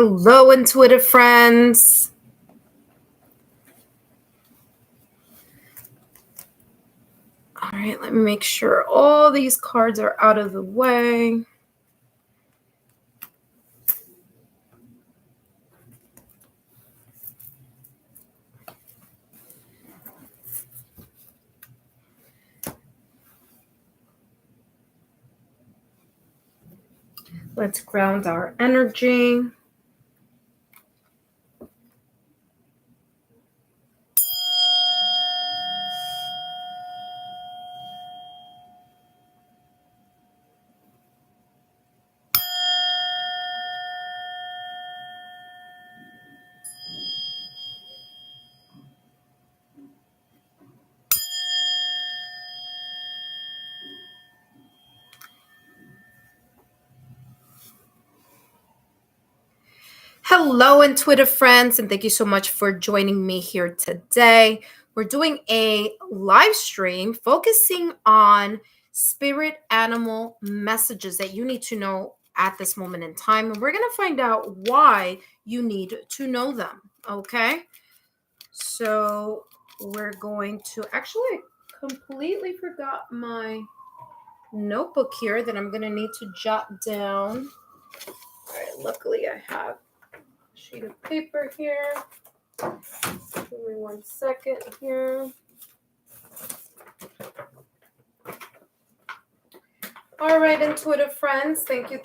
Hello, intuitive friends. All right, let me make sure all these cards are out of the way. Let's ground our energy. Hello, intuitive friends, and thank you so much for joining me here today. We're doing a live stream focusing on spirit animal messages that you need to know at this moment in time. And we're going to find out why you need to know them. Okay. So we're going to actually completely forgot my notebook here that I'm going to need to jot down. All right. Luckily, I have sheet of paper here. Give me 1 second here. All right, intuitive friends, thank you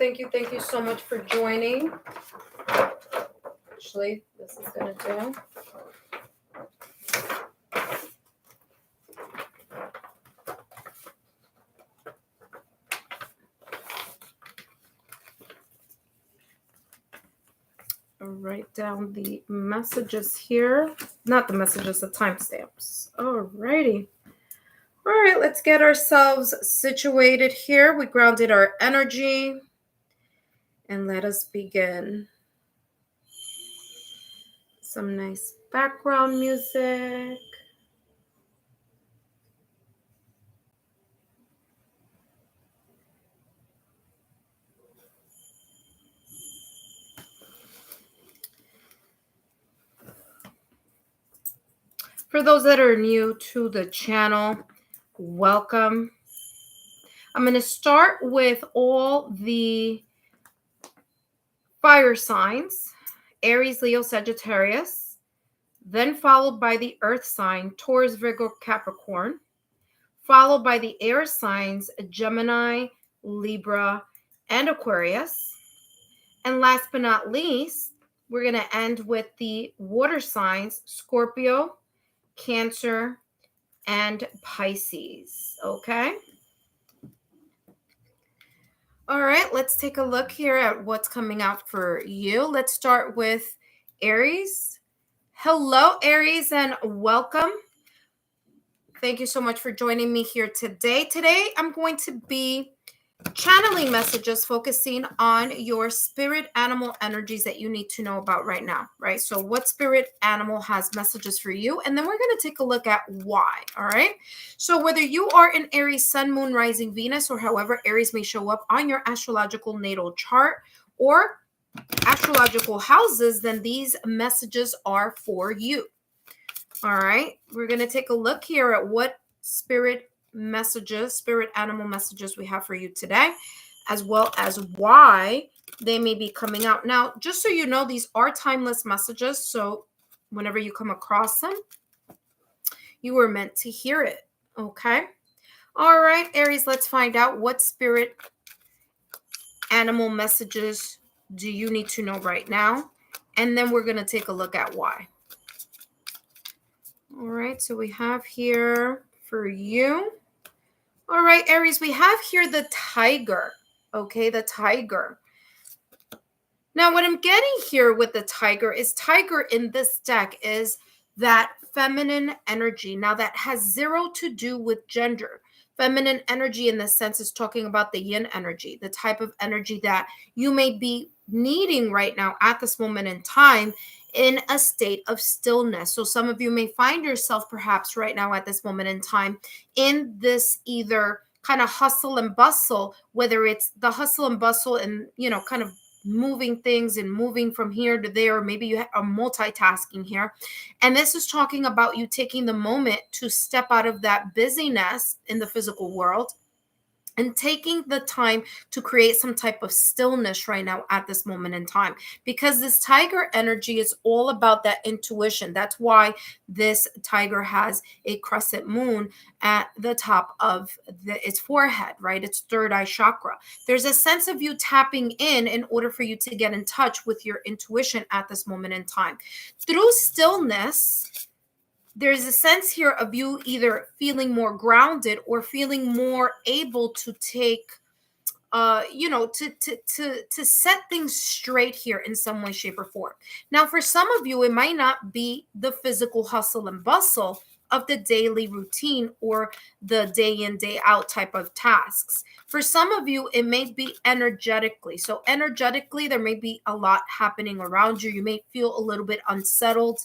so much for joining. Actually, this is gonna do. I'll write down the messages here. Not the messages, the timestamps. All righty. All right, let's get ourselves situated here. We grounded our energy. And let us begin. Some nice background music. For those that are new to the channel, welcome. I'm going to start with all the fire signs, Aries, Leo, Sagittarius, then followed by the earth sign, Taurus, Virgo, Capricorn, followed by the air signs, Gemini, Libra, and Aquarius. And last but not least, we're going to end with the water signs, Scorpio, Cancer, and Pisces. Okay. All right, let's take a look here at what's coming out for you. Let's start with Aries. Hello, Aries, and welcome. Thank you so much for joining me here today. Today, I'm going to be channeling messages focusing on your spirit animal energies that you need to know about right now, right? So what spirit animal has messages for you? And then we're going to take a look at why, all right? So whether you are in Aries, Sun, Moon, Rising, Venus, or however Aries may show up on your astrological natal chart or astrological houses, then these messages are for you, all right? We're going to take a look here at what spirit animal messages we have for you today, as well as why they may be coming out. Now, just so you know, these are timeless messages. So whenever you come across them, you were meant to hear it. Okay. All right, Aries, let's find out what spirit animal messages do you need to know right now. And then we're going to take a look at why. All right. So we have here for you. All right, Aries, we have here the tiger, okay, the tiger. Now, what I'm getting here with the tiger in this deck is that feminine energy. Now, that has zero to do with gender. Feminine energy in this sense is talking about the yin energy, the type of energy that you may be needing right now at this moment in time in a state of stillness. So some of you may find yourself perhaps right now at this moment in time in this either kind of hustle and bustle, whether it's the hustle and bustle and, kind of moving things and moving from here to there. Maybe you are multitasking here. And this is talking about you taking the moment to step out of that busyness in the physical world and taking the time to create some type of stillness right now at this moment in time, because this tiger energy is all about that intuition. That's why this tiger has a crescent moon at the top of its forehead, right? Its third eye chakra. There's a sense of you tapping in order for you to get in touch with your intuition at this moment in time. Through stillness, there's a sense here of you either feeling more grounded or feeling more able to take to set things straight here in some way, shape, or form. Now, for some of you, it might not be the physical hustle and bustle of the daily routine or the day in, day out type of tasks. For some of you, it may be energetically. So energetically, there may be a lot happening around you. You may feel a little bit unsettled,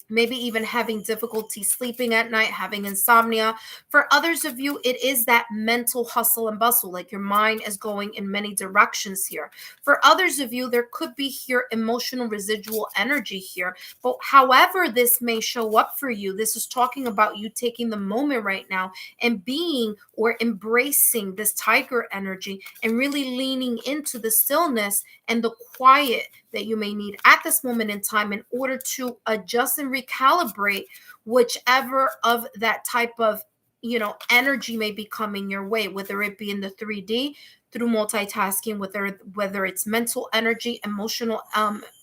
maybe even having difficulty sleeping at night, having insomnia. For others of you, it is that mental hustle and bustle, like your mind is going in many directions here. For others of you, there could be here emotional residual energy here. But however this may show up for you, this is talking about you taking the moment right now and being or embracing this tiger energy and really leaning into the stillness and the quiet that you may need at this moment in time in order to adjust and recalibrate whichever of that type of energy may be coming your way, whether it be in the 3D through multitasking, whether it's mental energy, emotional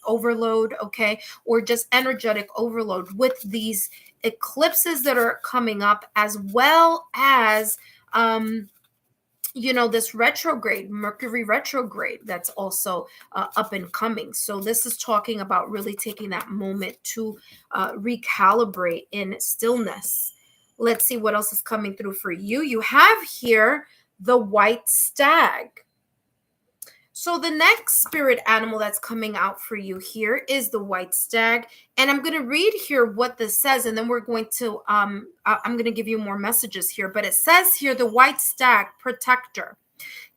overload, okay, or just energetic overload with these eclipses that are coming up, as well as this retrograde, Mercury retrograde, that's also up and coming. So this is talking about really taking that moment to recalibrate in stillness. Let's see what else is coming through for you. You have here the white stag. So the next spirit animal that's coming out for you here is the white stag. And I'm going to read here what this says, and then we're going to, I'm going to give you more messages here. But it says here, the white stag, protector.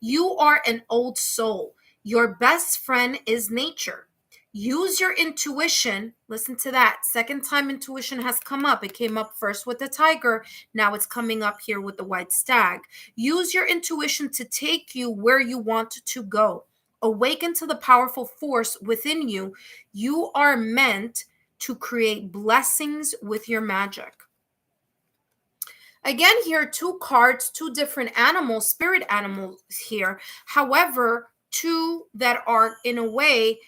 You are an old soul. Your best friend is nature. Use your intuition. Listen to that. Second time intuition has come up. It came up first with the tiger. Now it's coming up here with the white stag. Use your intuition to take you where you want to go. Awaken to the powerful force within you. You are meant to create blessings with your magic. Again, here, two cards, two different animals, spirit animals here. However, two that are in a way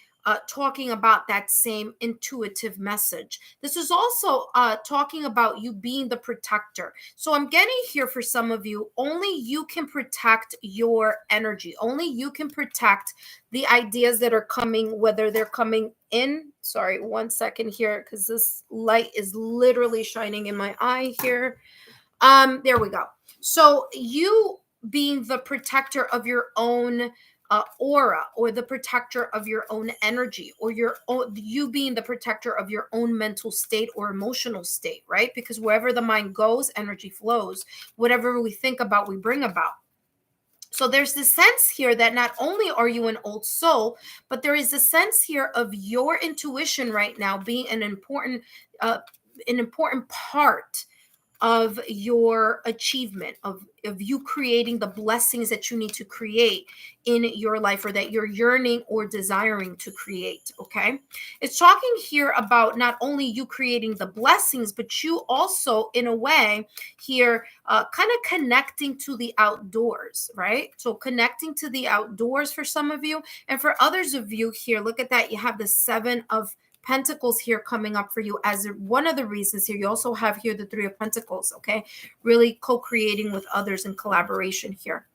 talking about that same intuitive message. This is also talking about you being the protector. So I'm getting here for some of you, only you can protect your energy. Only you can protect the ideas that are coming, whether they're coming in. Sorry, 1 second here, because this light is literally shining in my eye here. There we go. So you being the protector of your own aura, or the protector of your own energy, or you being the protector of your own mental state or emotional state, right? Because wherever the mind goes, energy flows. Whatever we think about, we bring about. So there's this sense here that not only are you an old soul, but there is a sense here of your intuition right now being an important part of your achievement, of you creating the blessings that you need to create in your life, or that you're yearning or desiring to create. Okay, it's talking here about not only you creating the blessings, but you also, in a way here, kind of connecting to the outdoors, right? So connecting to the outdoors for some of you, and for others of you here, look at that, you have the 7 of Pentacles here coming up for you as one of the reasons here. You also have here the 3 of Pentacles, okay? Really co-creating with others in collaboration here.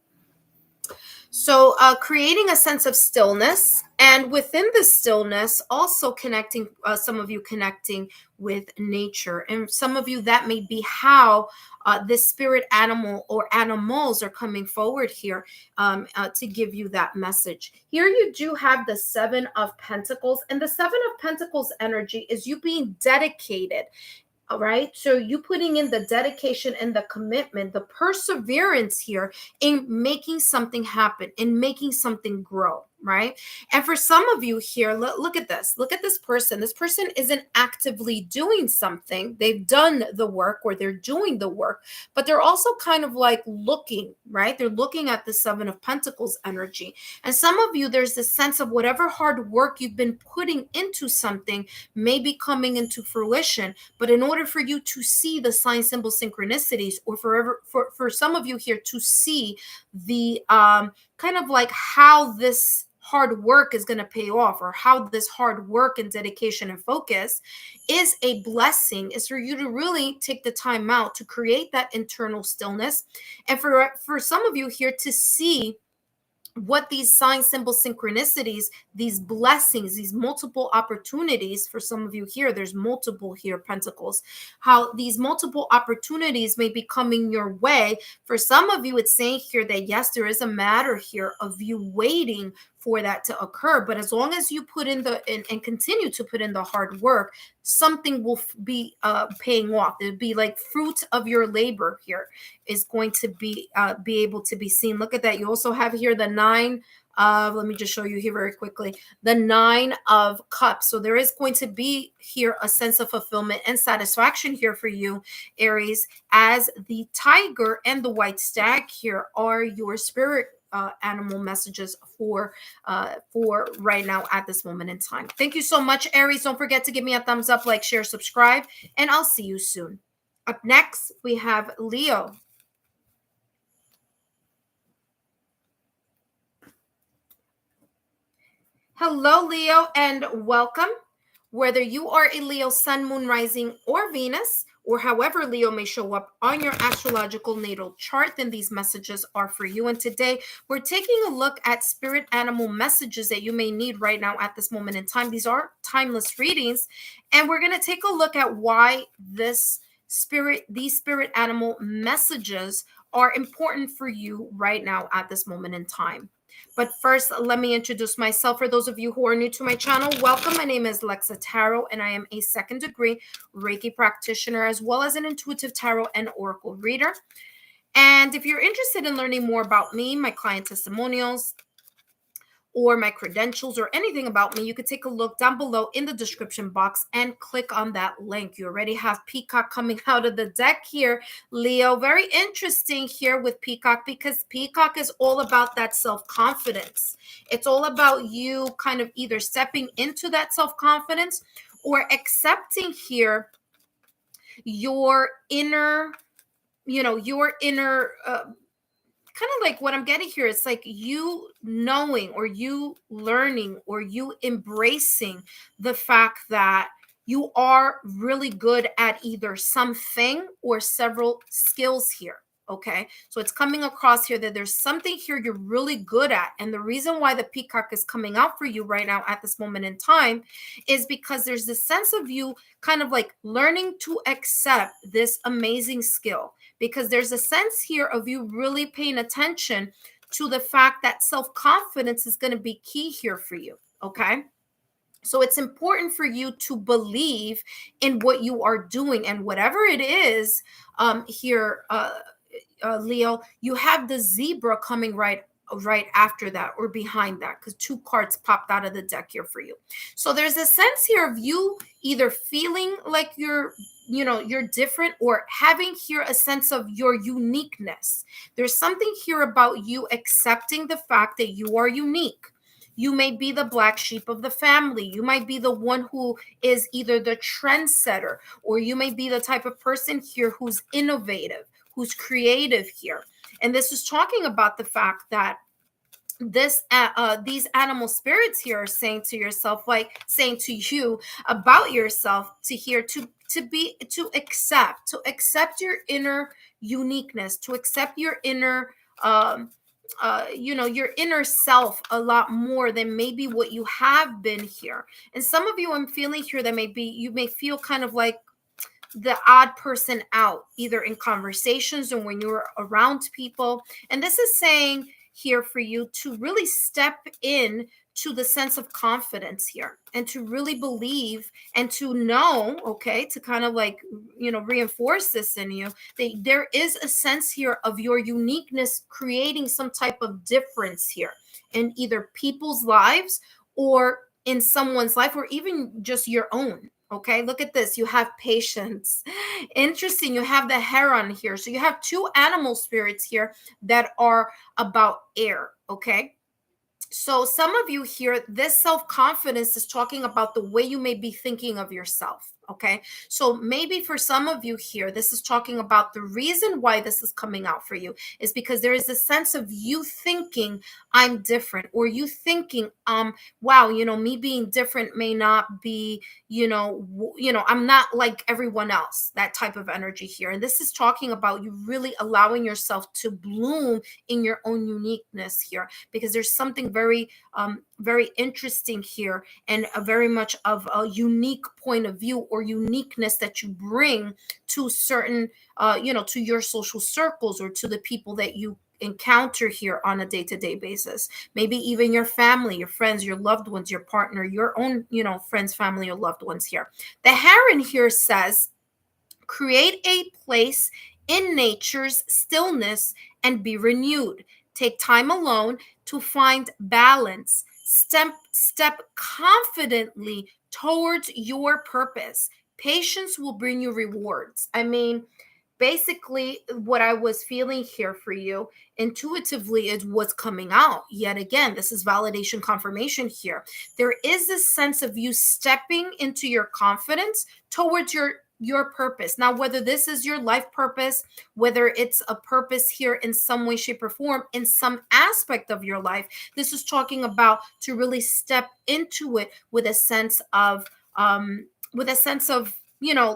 So creating a sense of stillness, and within the stillness, also connecting, some of you connecting with nature. And some of you, that may be how this spirit animal or animals are coming forward here to give you that message. Here you do have the 7 of Pentacles, and the 7 of Pentacles energy is you being dedicated. All right. So you putting in the dedication and the commitment, the perseverance here in making something happen, in making something grow. right? And for some of you here, look at this. Look at this person. This person isn't actively doing something. They've done the work or they're doing the work, but they're also kind of like looking, right? They're looking at the Seven of Pentacles energy. And some of you, there's this sense of whatever hard work you've been putting into something may be coming into fruition. But in order for you to see the sign, symbol, synchronicities, or for some of you here to see the kind of like how this hard work is going to pay off, or how this hard work and dedication and focus is a blessing, is for you to really take the time out to create that internal stillness. And for some of you here to see what these sign, symbol, synchronicities, these blessings, these multiple opportunities, for some of you here, there's multiple here pentacles, how these multiple opportunities may be coming your way. For some of you, it's saying here that yes, there is a matter here of you waiting for that to occur. But as long as you put in and continue to put in the hard work, something will be paying off. It'll be like fruit of your labor here is going to be able to be seen. Look at that. You also have here the 9 of, let me just show you here very quickly, the 9 of Cups. So there is going to be here a sense of fulfillment and satisfaction here for you, Aries, as the tiger and the white stag here are your spirit animal messages for right now at this moment in time. Thank you so much, Aries. Don't forget to give me a thumbs up, like, share, subscribe, and I'll see you soon. Up next, we have Leo. Hello, Leo, and welcome. Whether you are a Leo sun, moon, rising, or Venus, or however Leo may show up on your astrological natal chart, then these messages are for you. And today we're taking a look at spirit animal messages that you may need right now at this moment in time. These are timeless readings, and we're going to take a look at why these spirit animal messages are important for you right now at this moment in time. But first, let me introduce myself. For those of you who are new to my channel, welcome. My name is Lexa Tarot, and I am a second-degree Reiki practitioner, as well as an intuitive tarot and oracle reader. And if you're interested in learning more about me, my client testimonials, or my credentials, or anything about me, you could take a look down below in the description box and click on that link. You already have Peacock coming out of the deck here, Leo. Very interesting here with Peacock, because Peacock is all about that self-confidence. It's all about you kind of either stepping into that self-confidence or accepting here your inner, kind of like what I'm getting here. It's like you knowing, or you learning, or you embracing the fact that you are really good at either something or several skills here. Okay, so it's coming across here that there's something here you're really good at. And the reason why the Peacock is coming out for you right now at this moment in time is because there's this sense of you kind of like learning to accept this amazing skill, because there's a sense here of you really paying attention to the fact that self-confidence is going to be key here for you. Okay, so it's important for you to believe in what you are doing, and whatever it is here, Leo, you have the zebra coming right after that, or behind that, because 2 cards popped out of the deck here for you. So there's a sense here of you either feeling like you're different, or having here a sense of your uniqueness. There's something here about you accepting the fact that you are unique. You may be the black sheep of the family. You might be the one who is either the trendsetter, or you may be the type of person here who's innovative, who's creative here. And this is talking about the fact that these animal spirits here are saying to yourself, like saying to you about yourself, to accept your inner uniqueness, to accept your inner your inner self a lot more than maybe what you have been here. And some of you, I'm feeling here that you may feel kind of like the odd person out, either in conversations or when you're around people. And this is saying here for you to really step in to the sense of confidence here, and to really believe and to know, okay, to kind of like, reinforce this in you, that there is a sense here of your uniqueness creating some type of difference here in either people's lives or in someone's life, or even just your own. Okay, look at this. You have patience. Interesting. You have the heron here. So you have two animal spirits here that are about air. Okay. So some of you here, this self-confidence is talking about the way you may be thinking of yourself. Okay. So maybe for some of you here, this is talking about the reason why this is coming out for you is because there is a sense of you thinking I'm different, or you thinking, wow, me being different may not be, I'm not like everyone else, that type of energy here. And this is talking about you really allowing yourself to bloom in your own uniqueness here, because there's something very very interesting here, and a very much of a unique point of view or uniqueness that you bring to certain to your social circles, or to the people that you encounter here on a day-to-day basis. Maybe even your family, your friends, your loved ones, your partner, your own friends, family, or loved ones here. The heron here says, create a place in nature's stillness and be renewed. Take time alone to find balance. Step confidently towards your purpose. Patience will bring you rewards. I mean, basically, what I was feeling here for you intuitively is what's coming out. Yet again, this is validation confirmation here. There is this sense of you stepping into your confidence towards your purpose. Now, whether this is your life purpose, whether it's a purpose here in some way, shape, or form, in some aspect of your life, this is talking about to really step into it with a sense of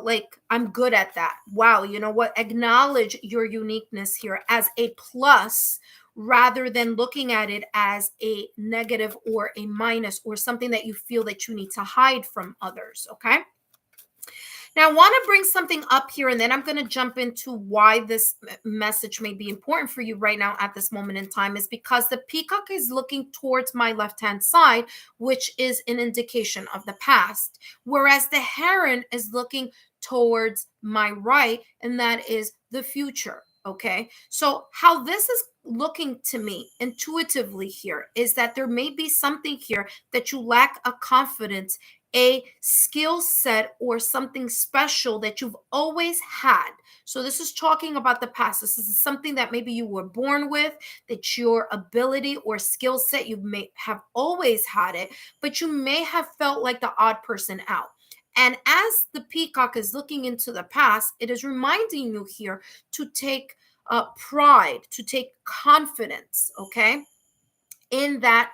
like, I'm good at that. Wow, you know what? Acknowledge your uniqueness here as a plus, rather than looking at it as a negative or a minus, or something that you feel that you need to hide from others. Okay. Now, I want to bring something up here, and then I'm going to jump into why this message may be important for you right now at this moment in time, is because the peacock is looking towards my left-hand side, which is an indication of the past, whereas the heron is looking towards my right, and that is the future. Okay. So how this is looking to me intuitively here is that there may be something here that you lack a confidence, a skill set, or something special that you've always had. So this is talking about the past. This is something that maybe you were born with, that your ability or skill set, you may have always had it, but you may have felt like the odd person out. And as the peacock is looking into the past, it is reminding you here to take pride, to take confidence, okay, in that,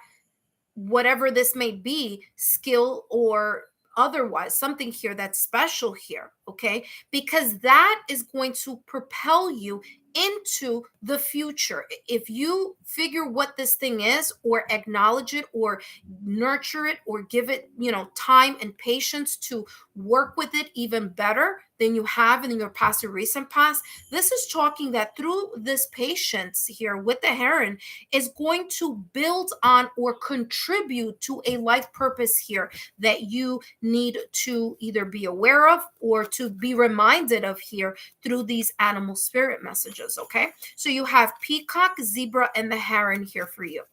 whatever this may be, skill or otherwise, something here that's special here, okay? Because that is going to propel you into the future. If you figure what this thing is, or acknowledge it, or nurture it, or give it, time and patience to work with it even better than you have in your past or recent past, this is talking that through this patience here with the heron is going to build on or contribute to a life purpose here that you need to either be aware of or to be reminded of here through these animal spirit messages. Okay, so you have peacock, zebra, and the heron here for you.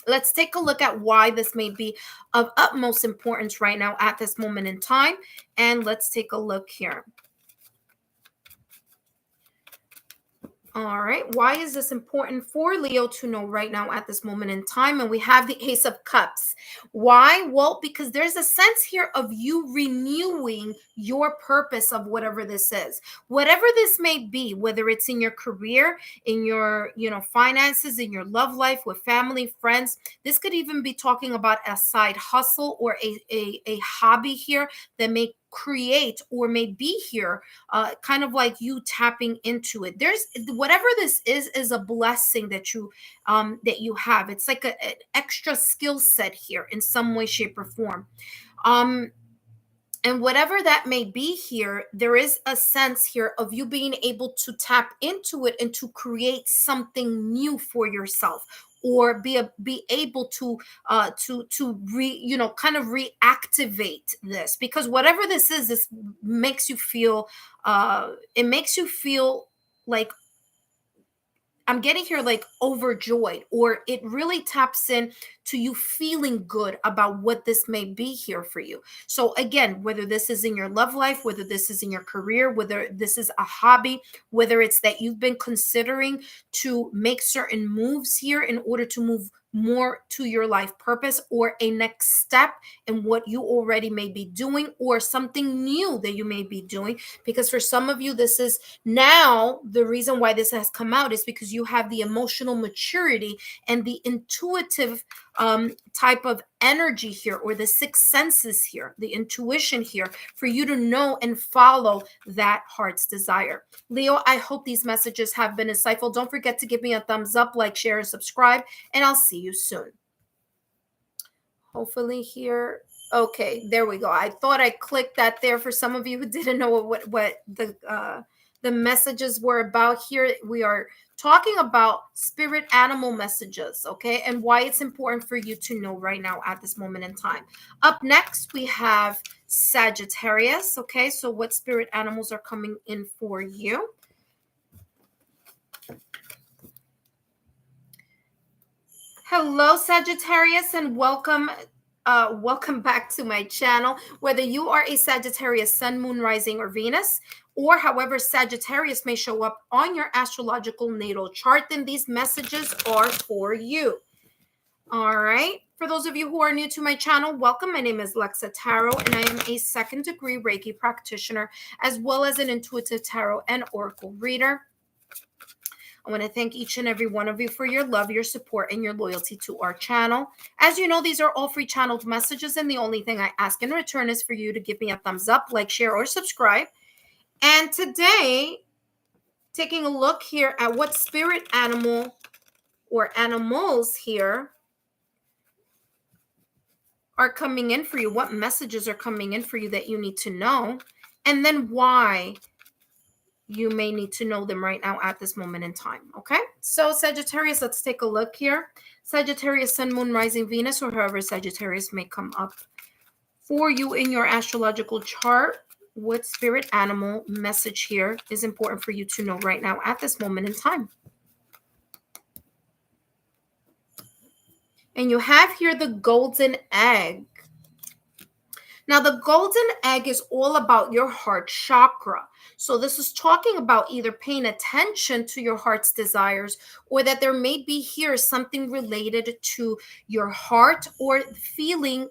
Let's take a look at why this may be of utmost importance right now at this moment in time. And let's take a look here. All right. Why is this important for Leo to know right now at this moment in time? And we have the Ace of Cups. Why? Well, because there's a sense here of you renewing your purpose of whatever this is. Whatever this may be, whether it's in your career, in your, finances, in your love life, with family, friends. This could even be talking about a side hustle or a hobby here that may create or may be here, kind of like you tapping into it. There's whatever this is a blessing that you have. It's like an extra skill set here in some way, shape, or form. And whatever that may be here, there is a sense here of you being able to tap into it and to create something new for yourself, or be able to kind of reactivate this, because whatever this makes you feel, it makes you feel like, I'm getting here like overjoyed, or it really taps in to you feeling good about what this may be here for you. So again, whether this is in your love life, whether this is in your career, whether this is a hobby, whether it's that you've been considering to make certain moves here in order to move more to your life purpose, or a next step in what you already may be doing, or something new that you may be doing. Because for some of you, this is now the reason why this has come out is because you have the emotional maturity and the intuitive type of energy here, or the sixth senses here, the intuition here, for you to know and follow that heart's desire. Leo, I hope these messages have been insightful. Don't forget to give me a thumbs up, like, share, and subscribe, and I'll see you soon. Hopefully here. Okay, there we go. I thought I clicked that there for some of you who didn't know what the messages were about here. We are talking about spirit animal messages, okay, and why it's important for you to know right now at this moment in time. Up next, we have Sagittarius, okay, so what spirit animals are coming in for you? Hello, Sagittarius, and welcome. Welcome back to my channel. Whether you are a Sagittarius sun, moon, rising, or Venus, or however Sagittarius may show up on your astrological natal chart, then these messages are for you. All right. For those of you who are new to my channel, welcome. My name is Lexa Tarot, and I am a second-degree Reiki practitioner, as well as an intuitive tarot and oracle reader. I want to thank each and every one of you for your love, your support, and your loyalty to our channel. As you know, these are all free channeled messages, and the only thing I ask in return is for you to give me a thumbs up, like, share, or subscribe. And today, taking a look here at what spirit animal or animals here are coming in for you, what messages are coming in for you that you need to know, and then why you may need to know them right now at this moment in time. Okay, so Sagittarius, let's take a look here. Sagittarius, sun, moon, rising, Venus, or however Sagittarius may come up for you in your astrological chart. What spirit animal message here is important for you to know right now at this moment in time? And you have here the golden egg. Now, the golden egg is all about your heart chakra. So this is talking about either paying attention to your heart's desires, or that there may be here something related to your heart, or the feeling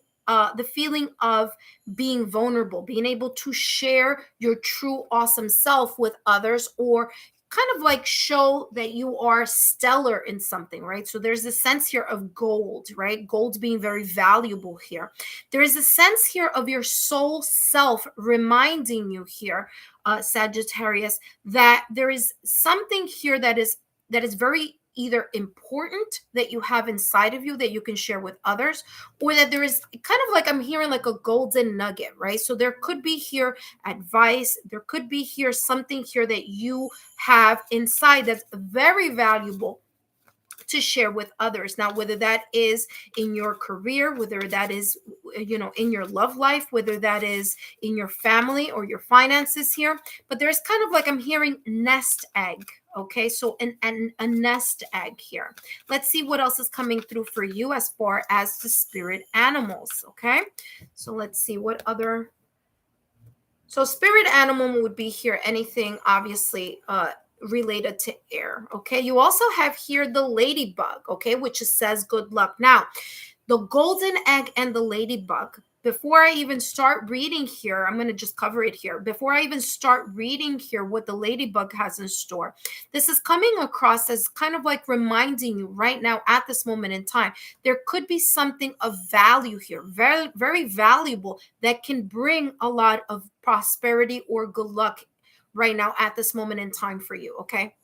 of being vulnerable, being able to share your true awesome self with others, or kind of like show that you are stellar in something, right? So there's a sense here of gold, right? Gold being very valuable here. There is a sense here of your soul self reminding you here, Sagittarius, that there is something here that is very either important that you have inside of you that you can share with others, or that there is kind of like, I'm hearing like a golden nugget, right? So there could be here advice, there could be here something here that you have inside that's very valuable to share with others. Now, whether that is in your career, whether that is, in your love life, whether that is in your family or your finances here, but there's kind of like, I'm hearing nest egg. Okay, so a nest egg here. Let's see what else is coming through for you as far as the spirit animals. Okay, so let's see what other. So spirit animal would be here anything obviously related to air. Okay, you also have here the ladybug, okay, which says good luck. Now, the golden egg and the ladybug, before I even start reading here, I'm going to just cover it here. Before I even start reading here what the ladybug has in store, this is coming across as kind of like reminding you right now at this moment in time, there could be something of value here, very, very valuable, that can bring a lot of prosperity or good luck right now at this moment in time for you. Okay,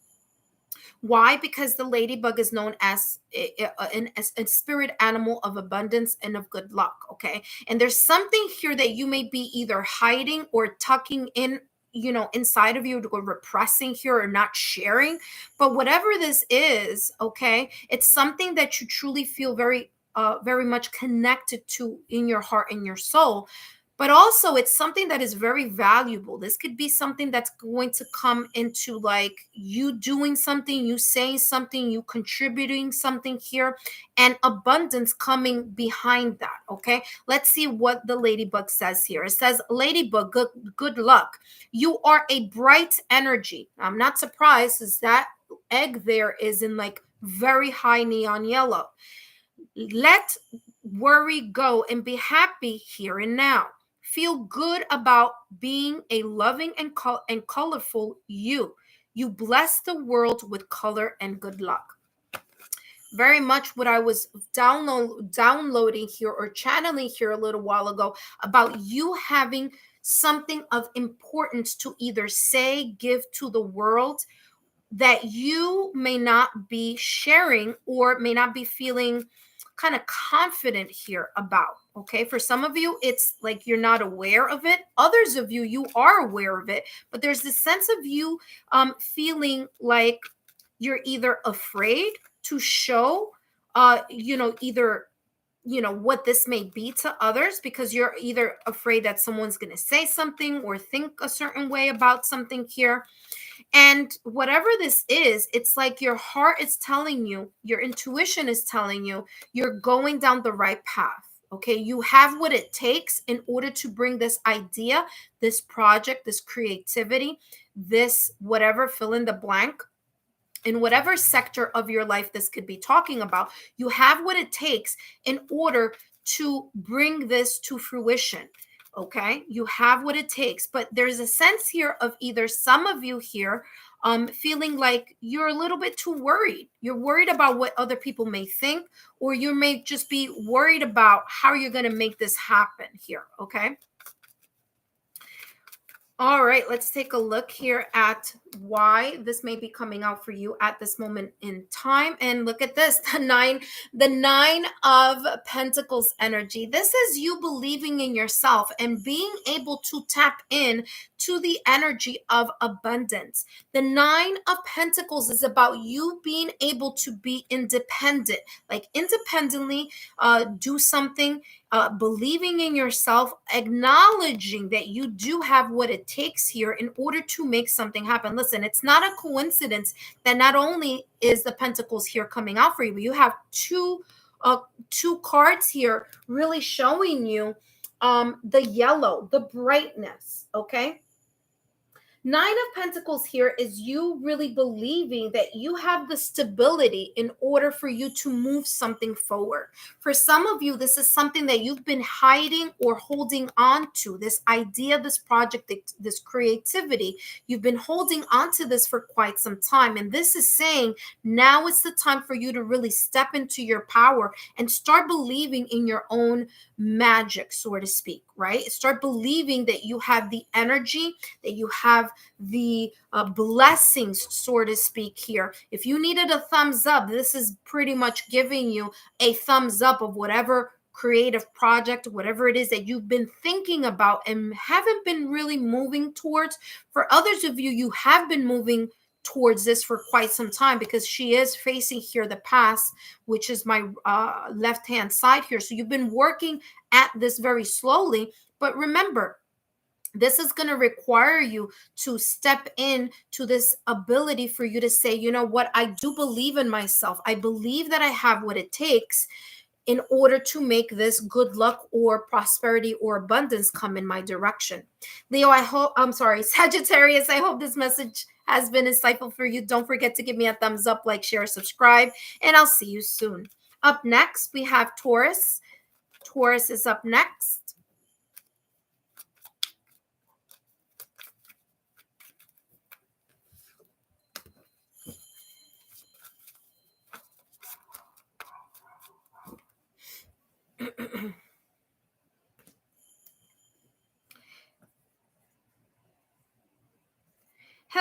Why? Because the ladybug is known as a spirit animal of abundance and of good luck. Okay. And there's something here that you may be either hiding or tucking in, inside of you, or repressing here, or not sharing. But whatever this is, okay, it's something that you truly feel very much connected to in your heart and your soul. But also, it's something that is very valuable. This could be something that's going to come into like you doing something, you saying something, you contributing something here, and abundance coming behind that. Okay, let's see what the ladybug says here. It says, ladybug, good luck. You are a bright energy. I'm not surprised, as that egg there is in like very high neon yellow. Let worry go and be happy here and now. Feel good about being a loving and colorful you. You bless the world with color and good luck. Very much what I was downloading here or channeling here a little while ago about you having something of importance to either say, give to the world, that you may not be sharing or may not be feeling kind of confident here about. Okay, for some of you it's like you're not aware of it. Others of you, you are aware of it, but there's this sense of you feeling like you're either afraid to show either what this may be to others, because you're either afraid that someone's going to say something or think a certain way about something here. And whatever this is, it's like your heart is telling you, your intuition is telling you, you're going down the right path. Okay. You have what it takes in order to bring this idea, this project, this creativity, this whatever, fill in the blank, in whatever sector of your life this could be talking about. You have what it takes in order to bring this to fruition. Okay, you have what it takes, but there's a sense here of either some of you here feeling like you're a little bit too worried. You're worried about what other people may think, or you may just be worried about how you're going to make this happen here. Okay. All right, let's take a look here at why this may be coming out for you at this moment in time. And look at this, the nine of Pentacles energy. This is you believing in yourself and being able to tap in to the energy of abundance. The Nine of Pentacles is about you being able to be independent, like independently do something, believing in yourself, acknowledging that you do have what it takes here in order to make something happen. Listen, it's not a coincidence that not only is the Pentacles here coming out for you, but you have two cards here really showing you the yellow, the brightness. Okay. Nine of Pentacles here is you really believing that you have the stability in order for you to move something forward. For some of you, this is something that you've been hiding or holding on to. This idea, this project, this creativity, you've been holding on to this for quite some time. And this is saying now is the time for you to really step into your power and start believing in your own magic, so to speak, right? Start believing that you have the energy, that you have the blessings, so to speak here. If you needed a thumbs up, this is pretty much giving you a thumbs up of whatever creative project, whatever it is that you've been thinking about and haven't been really moving towards. For others of you, you have been moving towards this for quite some time, because she is facing here the past, which is my left hand side here. So you've been working at this very slowly, but remember, this is going to require you to step in to this ability for you to say, you know what, I do believe in myself. I believe that I have what it takes in order to make this good luck or prosperity or abundance come in my direction. Leo, Sagittarius, I hope this message has been insightful for you. Don't forget to give me a thumbs up, like, share, subscribe, and I'll see you soon. Up next, we have Taurus. Taurus is up next.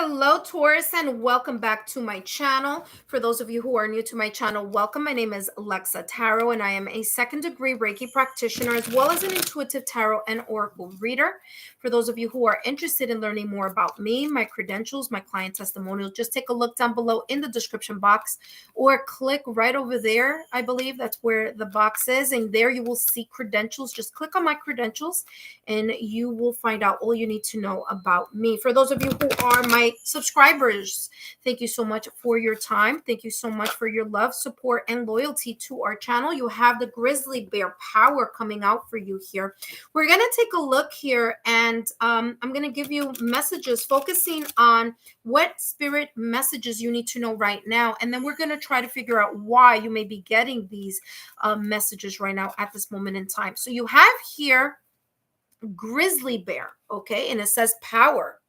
Hello, Taurus, and welcome back to my channel. For those of you who are new to my channel, welcome. My name is Alexa Tarot, and I am a second-degree Reiki practitioner, as well as an intuitive tarot and oracle reader. For those of you who are interested in learning more about me, my credentials, my client testimonials, just take a look down below in the description box, or click right over there. I believe that's where the box is, and there you will see credentials. Just click on my credentials, and you will find out all you need to know about me. For those of you who are my subscribers, thank you so much for your time. Thank you so much for your love, support, and loyalty to our channel. You have the grizzly bear power coming out for you here. We're going to take a look here, and I'm going to give you messages focusing on what spirit messages you need to know right now, and then we're going to try to figure out why you may be getting these messages right now at this moment in time. So you have here grizzly bear, okay, and it says power.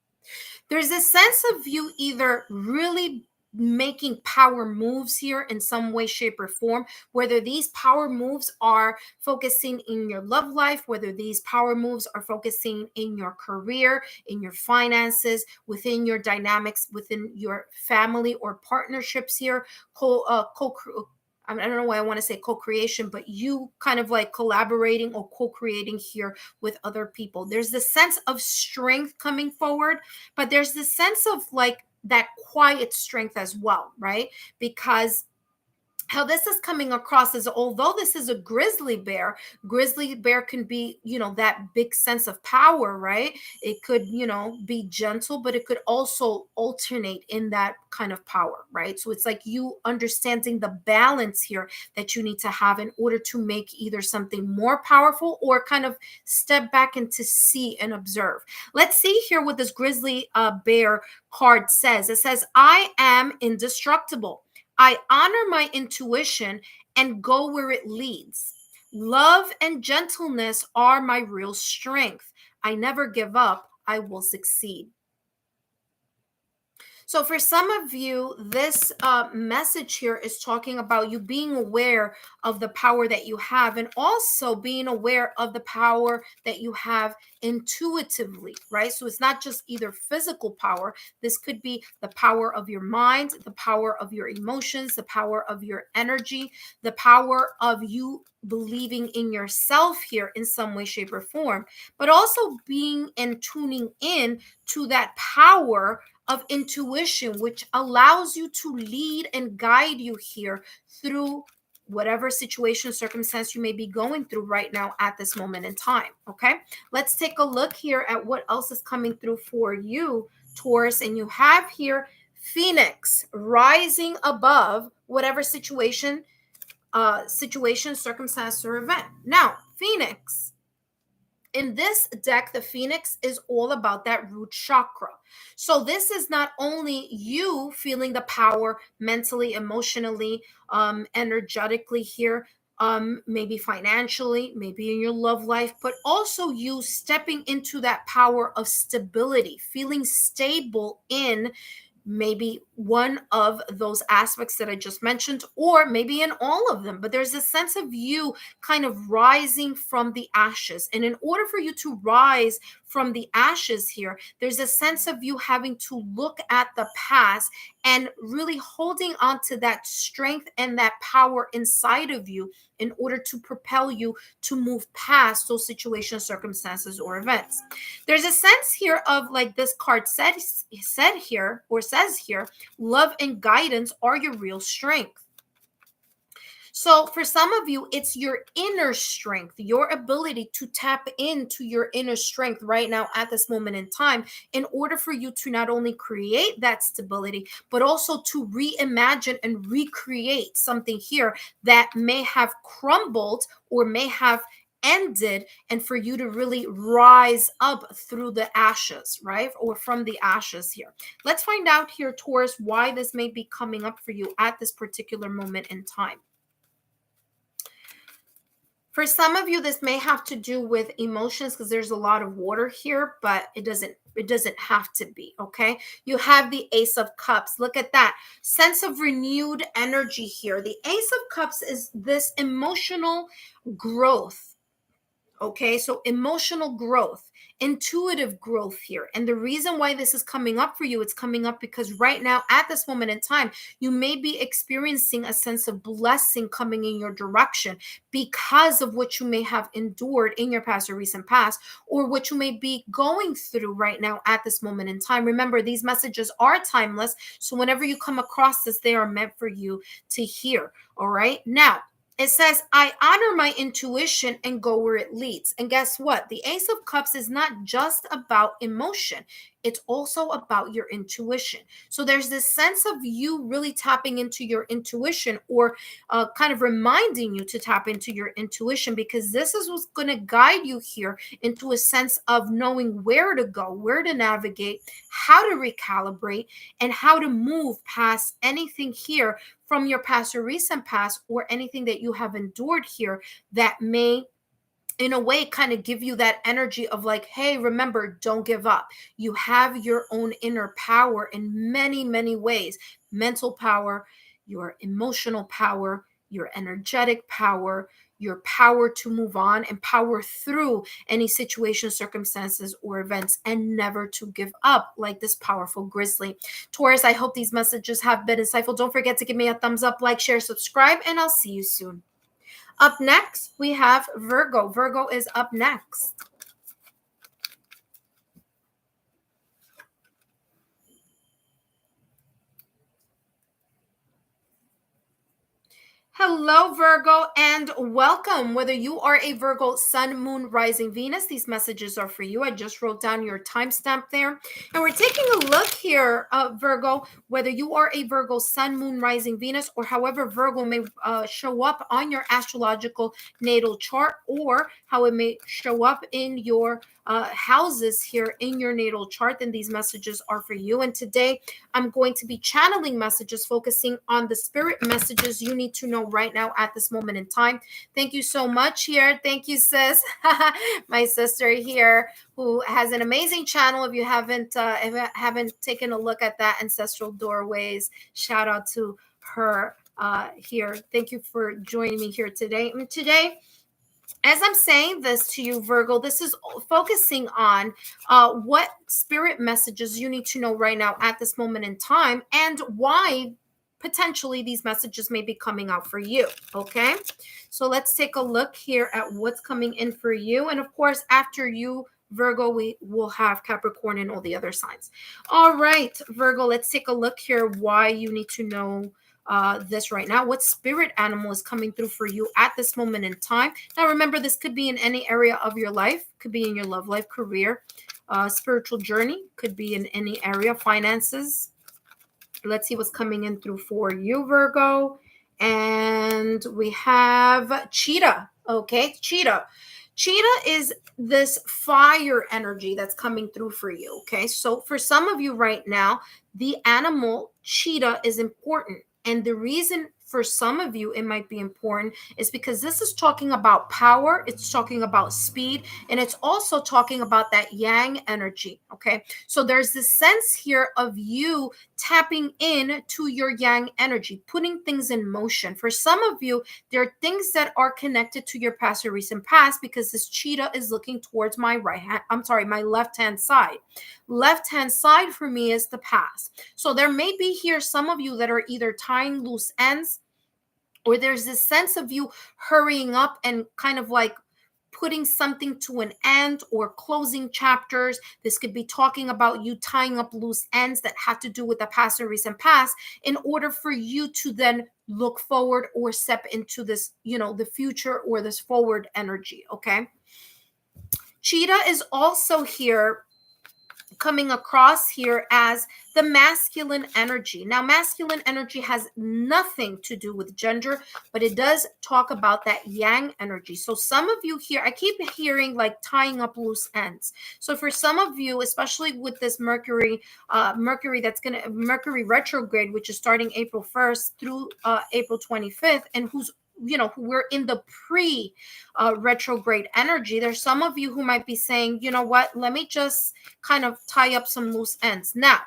There's a sense of you either really making power moves here in some way, shape, or form, whether these power moves are focusing in your love life, whether these power moves are focusing in your career, in your finances, within your dynamics, within your family or partnerships here, I don't know why I want to say co-creation, but you kind of like collaborating or co-creating here with other people. There's this sense of strength coming forward, but there's this sense of like that quiet strength as well, right? Because how this is coming across is, although this is a grizzly bear can be, that big sense of power, right? It could, be gentle, but it could also alternate in that kind of power, right? So it's like you understanding the balance here that you need to have in order to make either something more powerful or kind of step back and to see and observe. Let's see here what this grizzly bear card says. It says, I am indestructible. I honor my intuition and go where it leads. Love and gentleness are my real strength. I never give up. I will succeed. So for some of you, this message here is talking about you being aware of the power that you have, and also being aware of the power that you have intuitively, right? So it's not just either physical power. This could be the power of your mind, the power of your emotions, the power of your energy, the power of you believing in yourself here in some way, shape, or form, but also being and tuning in to that power of intuition, which allows you to lead and guide you here through whatever situation, circumstance you may be going through right now at this moment in time. Okay, let's take a look here at what else is coming through for you, Taurus. And you have here Phoenix rising above whatever situation, circumstance, or event. Now, Phoenix. In this deck, the Phoenix is all about that root chakra. So this is not only you feeling the power mentally, emotionally, energetically here, maybe financially, maybe in your love life, but also you stepping into that power of stability, feeling stable in maybe one of those aspects that I just mentioned, or maybe in all of them. But there's a sense of you kind of rising from the ashes. And in order for you to rise from the ashes here, there's a sense of you having to look at the past and really holding on to that strength and that power inside of you in order to propel you to move past those situations, circumstances, or events. There's a sense here of, like this card said here, or says here, love and guidance are your real strength. So for some of you, it's your inner strength, your ability to tap into your inner strength right now at this moment in time, in order for you to not only create that stability, but also to reimagine and recreate something here that may have crumbled or may have ended, and for you to really rise up through the ashes, right? Or from the ashes here. Let's find out here, Taurus, why this may be coming up for you at this particular moment in time. For some of you, this may have to do with emotions, because there's a lot of water here, but it doesn't have to be, okay? You have the Ace of Cups. Look at that. Sense of renewed energy here. The Ace of Cups is this emotional growth. Okay, so emotional growth, intuitive growth here. And the reason why this is coming up for you, it's coming up because right now, at this moment in time, you may be experiencing a sense of blessing coming in your direction because of what you may have endured in your past or recent past, or what you may be going through right now at this moment in time. Remember, these messages are timeless. So whenever you come across this, they are meant for you to hear. All right. Now, it says, I honor my intuition and go where it leads. And guess what? The Ace of Cups is not just about emotion, it's also about your intuition. So there's this sense of you really tapping into your intuition, or kind of reminding you to tap into your intuition, because this is what's going to guide you here into a sense of knowing where to go, where to navigate, how to recalibrate, and how to move past anything here from your past or recent past, or anything that you have endured here that may, in a way, kind of give you that energy of like, hey, remember, don't give up. You have your own inner power in many, many ways: mental power, your emotional power, your energetic power, your power to move on and power through any situation, circumstances, or events, and never to give up, like this powerful grizzly. Taurus, I hope these messages have been insightful. Don't forget to give me a thumbs up, like, share, subscribe, and I'll see you soon. Up next, we have Virgo. Virgo is up next. Hello, Virgo, and welcome. Whether you are a Virgo, Sun, Moon, Rising, Venus, these messages are for you. I just wrote down your timestamp there. And we're taking a look here, Virgo, whether you are a Virgo, Sun, Moon, Rising, Venus, or however Virgo may show up on your astrological natal chart, or how it may show up in your houses here in your natal chart, then these messages are for you. And today, I'm going to be channeling messages focusing on the spirit messages you need to know right now at this moment in time. Thank you so much here. Thank you, sis. My sister here, who has an amazing channel. If you haven't taken a look at that, Ancestral Doorways, shout out to her here. Thank you for joining me here today. And today, as I'm saying this to you, Virgo, this is focusing on what spirit messages you need to know right now at this moment in time, and why potentially these messages may be coming out for you. Okay, so let's take a look here at what's coming in for you. And of course, after you, Virgo, we will have Capricorn and all the other signs. All right, Virgo, let's take a look here why you need to know this right now. What spirit animal is coming through for you at this moment in time? Now, remember, this could be in any area of your life. Could be in your love life, career, spiritual journey. Could be in any area, finances. Let's see what's coming in through for you, Virgo. And we have Cheetah. Okay, Cheetah. Cheetah is this fire energy that's coming through for you. Okay, so for some of you right now, the animal cheetah is important. And the reason for some of you it might be important is because this is talking about power, it's talking about speed, and it's also talking about that yang energy. Okay, so there's this sense here of you tapping in to your yang energy, putting things in motion. For some of you, there are things that are connected to your past or recent past, because this cheetah is looking towards my my left hand side. Left hand side for me is the past. So there may be here some of you that are either tying loose ends, or there's this sense of you hurrying up and kind of like putting something to an end or closing chapters. This could be talking about you tying up loose ends that have to do with the past or recent past, in order for you to then look forward or step into this, the future, or this forward energy. Okay. Cheetah is also here coming across here as the masculine energy. Now, masculine energy has nothing to do with gender, but it does talk about that yang energy. So some of you here, I keep hearing like tying up loose ends. So for some of you, especially with this Mercury retrograde, which is starting April 1st through April 25th, and who we're in the retrograde energy. There's some of you who might be saying, you know what, let me just kind of tie up some loose ends. Now,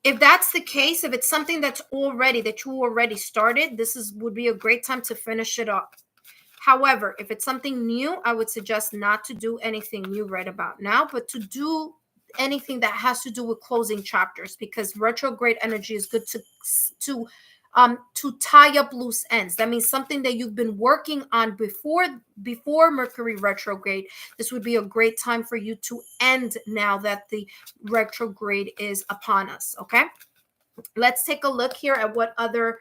if that's the case, if it's something that you already started, would be a great time to finish it up. However, if it's something new, I would suggest not to do anything new right about now, but to do anything that has to do with closing chapters, because retrograde energy is good to to tie up loose ends. That means something that you've been working on before Mercury retrograde. This would be a great time for you to end now that the retrograde is upon us. Okay, let's take a look here at what other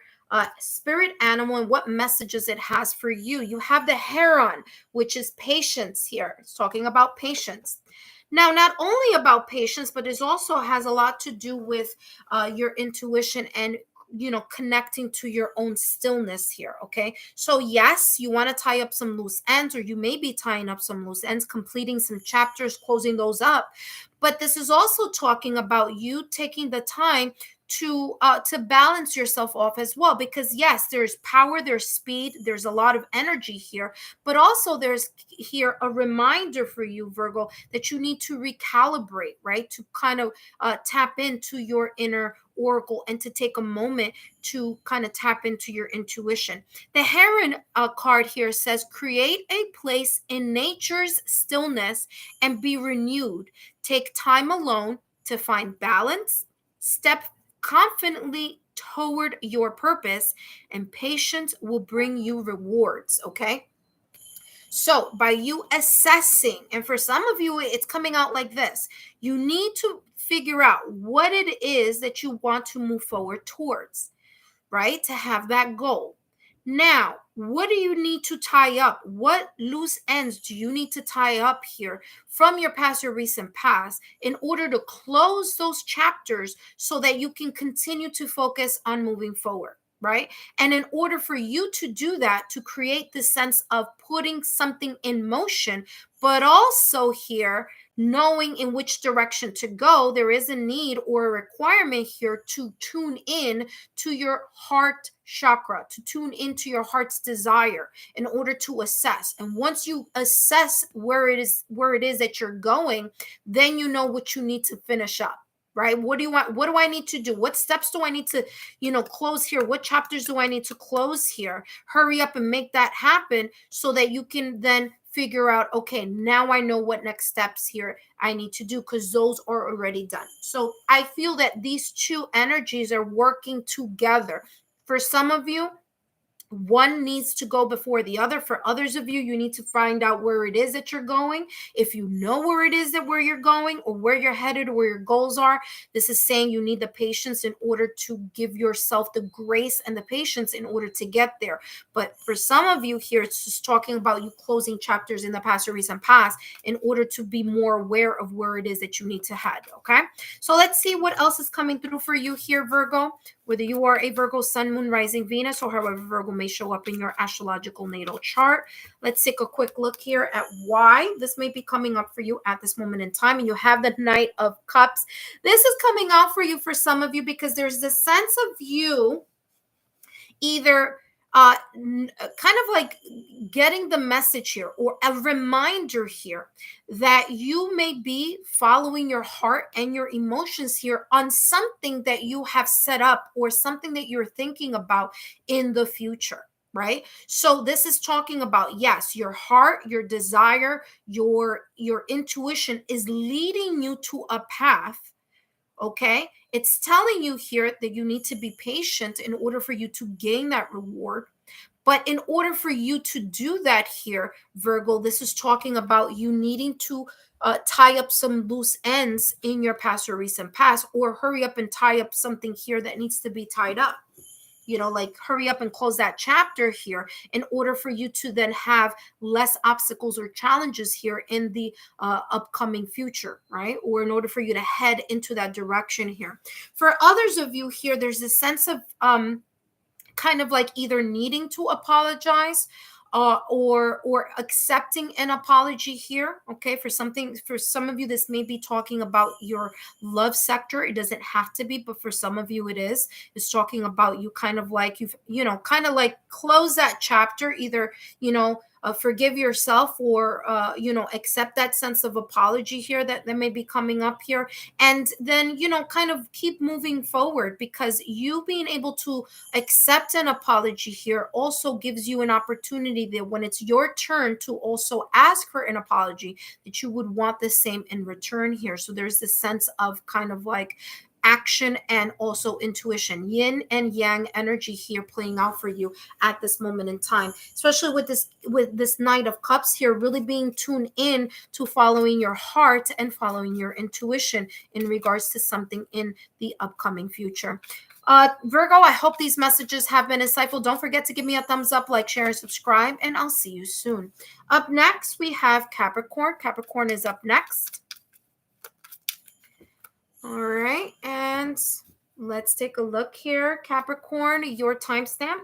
spirit animal and what messages it has for you. You have the heron, which is patience here. It's talking about patience. Now, not only about patience, but it also has a lot to do with your intuition and connecting to your own stillness here. Okay, so yes, you want to tie up some loose ends, or you may be tying up some loose ends, completing some chapters, closing those up. But this is also talking about you taking the time to balance yourself off as well, because yes, there's power, there's speed, there's a lot of energy here, but also there's here a reminder for you, Virgo, that you need to recalibrate, right? To kind of tap into your inner oracle and to take a moment to kind of tap into your intuition. The heron card here says, create a place in nature's stillness and be renewed. Take time alone to find balance, step confidently toward your purpose, and patience will bring you rewards. Okay, so by you assessing, and for some of you it's coming out like this, you need to figure out what it is that you want to move forward towards, right? To have that goal. Now, what do you need to tie up? What loose ends do you need to tie up here from your past or recent past in order to close those chapters so that you can continue to focus on moving forward, right? And in order for you to do that, to create this sense of putting something in motion, but also here knowing in which direction to go, there is a need or a requirement here to tune in to your heart chakra, to tune into your heart's desire in order to assess. And once you assess where it is that you're going, then you know what you need to finish up. Right? What do you want? What do I need to do? What steps do I need to, close here? What chapters do I need to close here? Hurry up and make that happen so that you can then figure out, okay, now I know what next steps here I need to do, because those are already done. So I feel that these two energies are working together. For some of you, one needs to go before the other. For others of you, you need to find out where it is that you're going. If you know where it is that where you're going, or where you're headed, or where your goals are, this is saying you need the patience in order to give yourself the grace and the patience in order to get there. But for some of you here, it's just talking about you closing chapters in the past or recent past in order to be more aware of where it is that you need to head. Okay, so let's see what else is coming through for you here, Virgo. Whether you are a Virgo sun, moon, rising, Venus, or however Virgo may show up in your astrological natal chart. Let's take a quick look here at why this may be coming up for you at this moment in time. And you have the Knight of Cups. This is coming out for you for some of you because there's this sense of you either kind of like getting the message here, or a reminder here that you may be following your heart and your emotions here on something that you have set up or something that you're thinking about in the future, right? So this is talking about, yes, your heart, your desire, your intuition is leading you to a path. Okay, it's telling you here that you need to be patient in order for you to gain that reward. But in order for you to do that here, Virgo, this is talking about you needing to tie up some loose ends in your past or recent past, or hurry up and tie up something here that needs to be tied up. Like hurry up and close that chapter here in order for you to then have less obstacles or challenges here in the upcoming future, right? Or in order for you to head into that direction here. For others of you here, there's this sense of kind of like either needing to apologize or accepting an apology here. Okay, for some of you, this may be talking about your love sector. It doesn't have to be, but for some of you it is. It's talking about you kind of like you've kind of like close that chapter, either forgive yourself, or accept that sense of apology here that may be coming up here, and then kind of keep moving forward, because you being able to accept an apology here also gives you an opportunity that when it's your turn to also ask for an apology, that you would want the same in return here. So there's this sense of kind of like action and also intuition, yin and yang energy here playing out for you at this moment in time, especially with this Knight of Cups here, really being tuned in to following your heart and following your intuition in regards to something in the upcoming future. Virgo, I hope these messages have been insightful. Don't forget to give me a thumbs up, like, share, and subscribe, and I'll see you soon. Up next, we have Capricorn. Capricorn is up next. All right, and let's take a look here. Capricorn, your timestamp.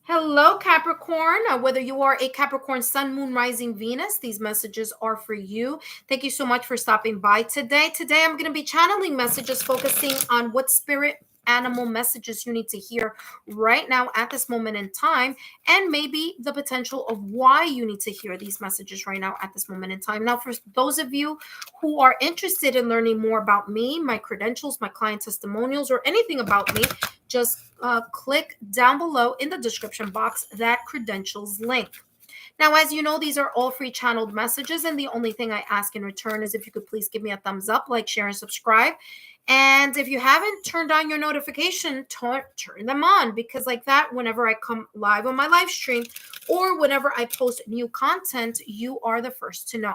Hello, Capricorn. Whether you are a Capricorn Sun, Moon, Rising, Venus, these messages are for you. Thank you so much for stopping by today. Today, I'm going to be channeling messages focusing on what spirit animal messages you need to hear right now at this moment in time, and maybe the potential of why you need to hear these messages right now at this moment in time. Now, for those of you who are interested in learning more about me, my credentials, my client testimonials, or anything about me, just click down below in the description box that credentials link. Now, as you know, these are all free channeled messages, and the only thing I ask in return is if you could please give me a thumbs up, like, share, and subscribe. And if you haven't turned on your notification, turn them on, because like that, whenever I come live on my live stream or whenever I post new content, you are the first to know.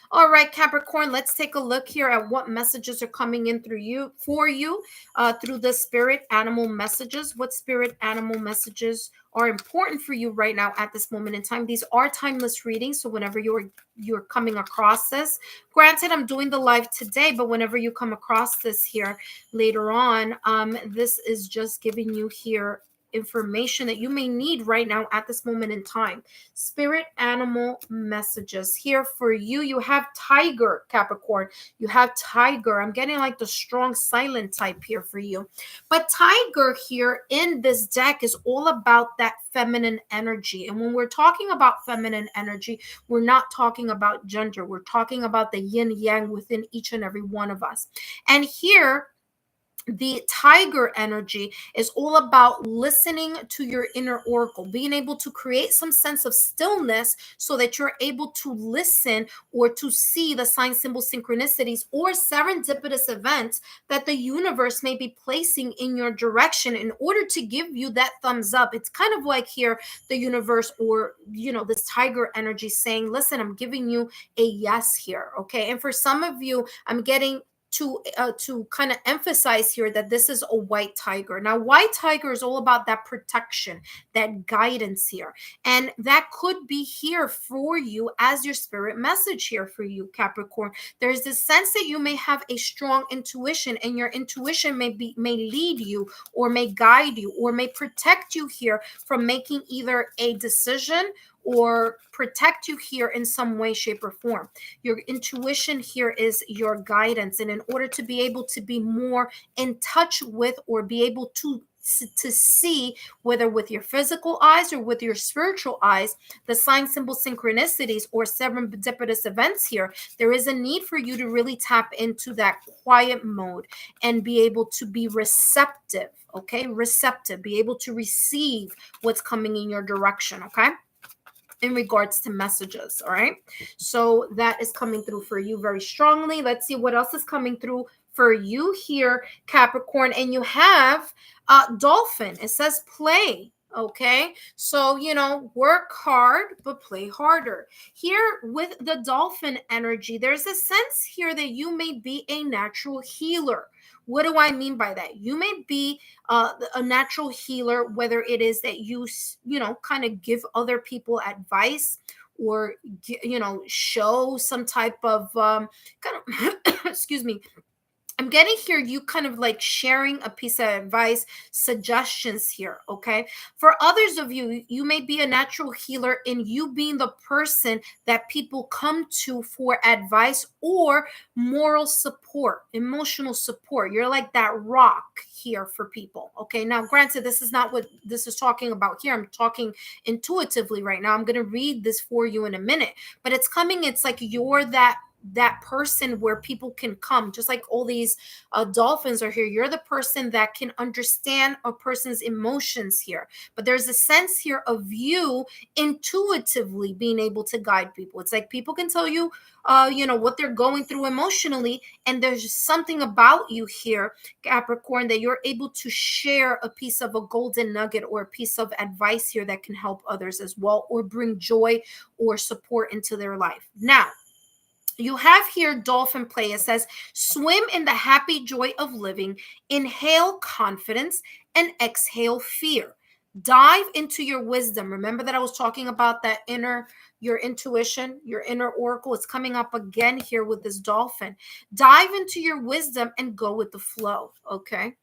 All right, Capricorn, let's take a look here at what messages are coming in through you through the spirit animal messages. What spirit animal messages are important for you right now at this moment in time? These are timeless readings, so whenever you're coming across this, granted, I'm doing the live today, but whenever you come across this here later on, this is just giving you here information that you may need right now at this moment in time. Spirit animal messages here for you. You have Tiger, Capricorn. You have Tiger. I'm getting like the strong silent type here for you. But Tiger here in this deck is all about that feminine energy. And when we're talking about feminine energy, we're not talking about gender. We're talking about the yin yang within each and every one of us. And here, the Tiger energy is all about listening to your inner oracle, being able to create some sense of stillness so that you're able to listen or to see the sign, symbol, synchronicities, or serendipitous events that the universe may be placing in your direction in order to give you that thumbs up. It's kind of like here the universe, or this Tiger energy saying, listen, I'm giving you a yes here. Okay. And for some of you, I'm getting to kind of emphasize here that this is a white tiger. Now, white tiger is all about that protection, that guidance here. And that could be here for you as your spirit message here for you, Capricorn. There's this sense that you may have a strong intuition, and your intuition may lead you, or may guide you, or may protect you here from making either a decision or protect you here in some way, shape, or form. Your intuition here is your guidance. And in order to be able to be more in touch with, or be able to see, whether with your physical eyes or with your spiritual eyes, the sign, symbol, synchronicities, or serendipitous events here, there is a need for you to really tap into that quiet mode and be able to be receptive. Okay, receptive, be able to receive what's coming in your direction. Okay, in regards to messages. All right, so that is coming through for you very strongly. Let's see what else is coming through for you here, Capricorn. And you have dolphin. It says play. Okay, so work hard but play harder. Here with the dolphin energy, there's a sense here that you may be a natural healer. What do I mean by that? You may be a natural healer, whether it is that you kind of give other people advice, or show some type of kind of excuse me, I'm getting here you kind of like sharing a piece of advice, suggestions here, okay? For others of you, you may be a natural healer in you being the person that people come to for advice or moral support, emotional support. You're like that rock here for people, okay? Now, granted, this is not what this is talking about here. I'm talking intuitively right now. I'm going to read this for you in a minute, but it's coming, it's like you're that person where people can come, just like all these dolphins are here. You're the person that can understand a person's emotions here, but there's a sense here of you intuitively being able to guide people. It's like people can tell you what they're going through emotionally, and there's just something about you here, Capricorn, that you're able to share a piece of a golden nugget or a piece of advice here that can help others as well, or bring joy or support into their life. Now, you have here dolphin play. It says, swim in the happy joy of living, inhale confidence, and exhale fear. Dive into your wisdom. Remember that I was talking about that your intuition, your inner oracle. It's coming up again here with this dolphin. Dive into your wisdom and go with the flow. Okay.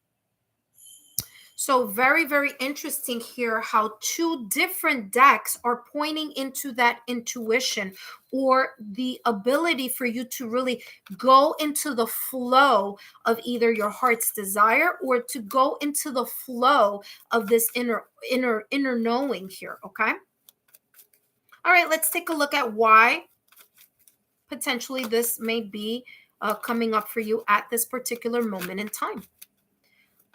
So very, very interesting here how two different decks are pointing into that intuition or the ability for you to really go into the flow of either your heart's desire or to go into the flow of this inner knowing here, okay? All right, let's take a look at why potentially this may be coming up for you at this particular moment in time.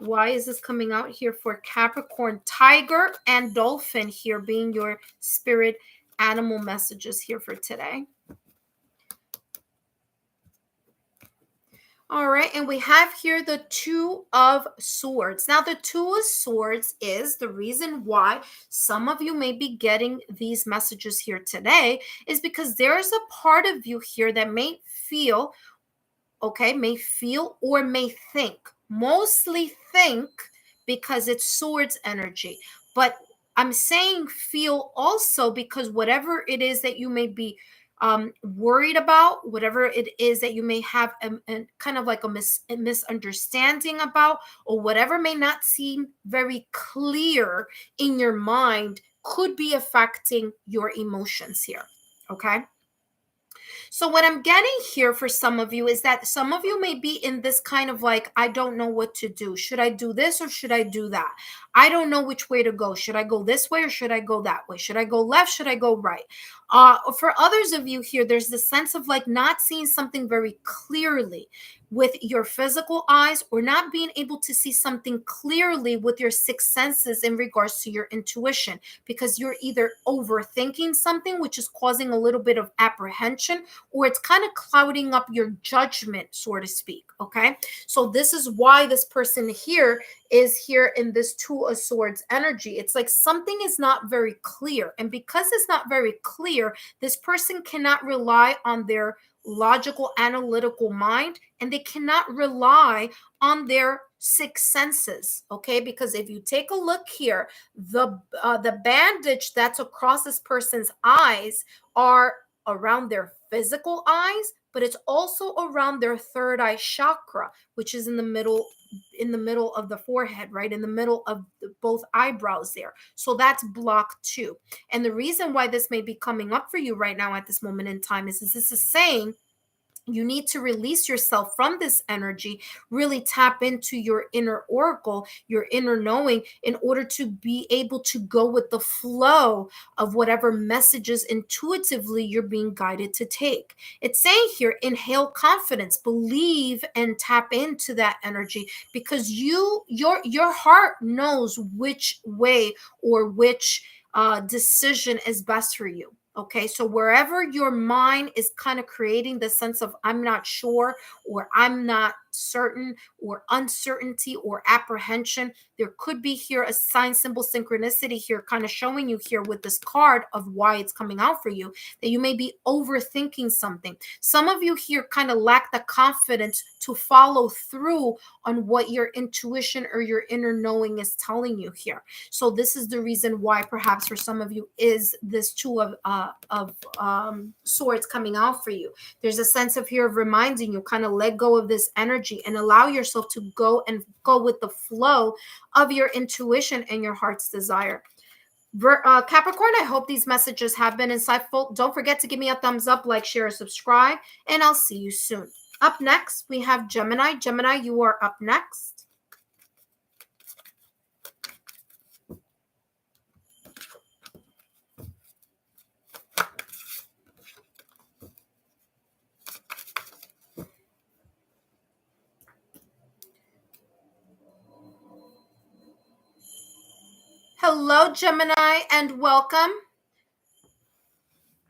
Why is this coming out here for Capricorn? Tiger and dolphin here being your spirit animal messages here for today. All right, and we have here the Two of Swords. Now, the Two of Swords is the reason why some of you may be getting these messages here today is because there is a part of you here that may feel, or may think, mostly think, because it's swords energy. But I'm saying feel also because whatever it is that you may be worried about, whatever it is that you may have a kind of like a misunderstanding about, or whatever may not seem very clear in your mind, could be affecting your emotions here. Okay. So what I'm getting here for some of you is that some of you may be in this kind of like, I don't know what to do. Should I do this or should I do that? I don't know which way to go. Should I go this way or should I go that way? Should I go left? Should I go right? For others of you here, there's the sense of like not seeing something very clearly with your physical eyes, or not being able to see something clearly with your sixth senses in regards to your intuition, because you're either overthinking something, which is causing a little bit of apprehension, or it's kind of clouding up your judgment, so to speak. Okay. So this is why this person here is here in this Two of Swords energy. It's like something is not very clear. And because it's not very clear, this person cannot rely on their logical, analytical mind, and they cannot rely on their sixth senses. Okay. Because if you take a look here, the bandage that's across this person's eyes are around their physical eyes, but it's also around their third eye chakra, which is in the middle of the forehead, right? In the middle of both eyebrows there. So that's block too. And the reason why this may be coming up for you right now at this moment in time is this is saying you need to release yourself from this energy, really tap into your inner oracle, your inner knowing, in order to be able to go with the flow of whatever messages intuitively you're being guided to take. It's saying here, inhale confidence, believe and tap into that energy, because your heart knows which way or which decision is best for you. Okay, so wherever your mind is kind of creating the sense of I'm not sure, or I'm not certain, or uncertainty or apprehension, there could be here a sign, symbol, synchronicity here kind of showing you here with this card of why it's coming out for you, that you may be overthinking something. Some of you here kind of lack the confidence to follow through on what your intuition or your inner knowing is telling you here. So this is the reason why perhaps for some of you is this Two of Swords coming out for you. There's a sense of here of reminding you, kind of let go of this energy energy and allow yourself to go with the flow of your intuition and your heart's desire. Capricorn, I hope these messages have been insightful. Don't forget to give me a thumbs up, like, share, or subscribe, and I'll see you soon. Up next, we have Gemini. Gemini, you are up next. Hello, Gemini, and welcome.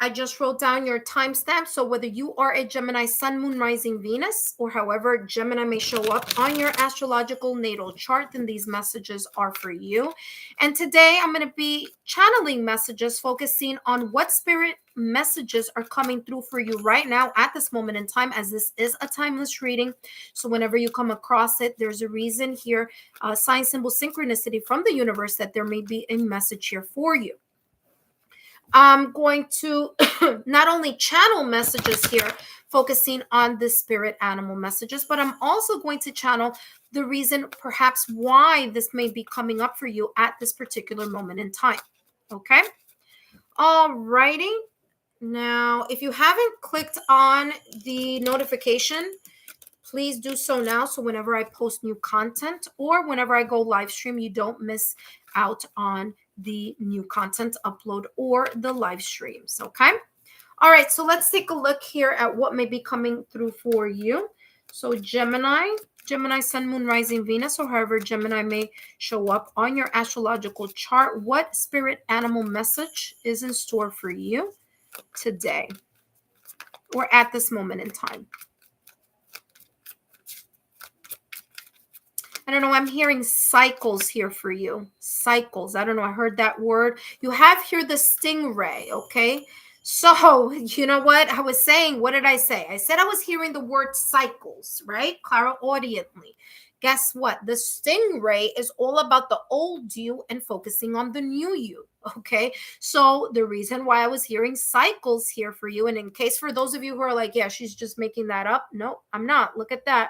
I just wrote down your timestamp. So whether you are a Gemini Sun, Moon, Rising, Venus, or however Gemini may show up on your astrological natal chart, then these messages are for you. And today I'm going to be channeling messages focusing on what spirit messages are coming through for you right now at this moment in time, as this is a timeless reading. So whenever you come across it, there's a reason here, sign, symbol, synchronicity from the universe that there may be a message here for you. I'm going to not only channel messages here focusing on the spirit animal messages, but I'm also going to channel the reason perhaps why this may be coming up for you at this particular moment in time. Okay. All righty. Now, if you haven't clicked on the notification, please do so now. So whenever I post new content or whenever I go live stream, you don't miss out on the new content upload or the live streams. Okay. All right. So let's take a look here at what may be coming through for you. So Gemini, Sun, Moon, Rising, Venus, or however Gemini may show up on your astrological chart. What spirit animal message is in store for you today or at this moment in time? I don't know. I'm hearing cycles here for you. Cycles. I don't know. I heard that word. You have here the stingray. Okay. So, you know what I was saying? What did I say? I said I was hearing the word cycles, right? Clairaudiently. Guess what? The stingray is all about the old you and focusing on the new you. Okay. So the reason why I was hearing cycles here for you, and in case for those of you who are like, yeah, she's just making that up. No, I'm not. Look at that.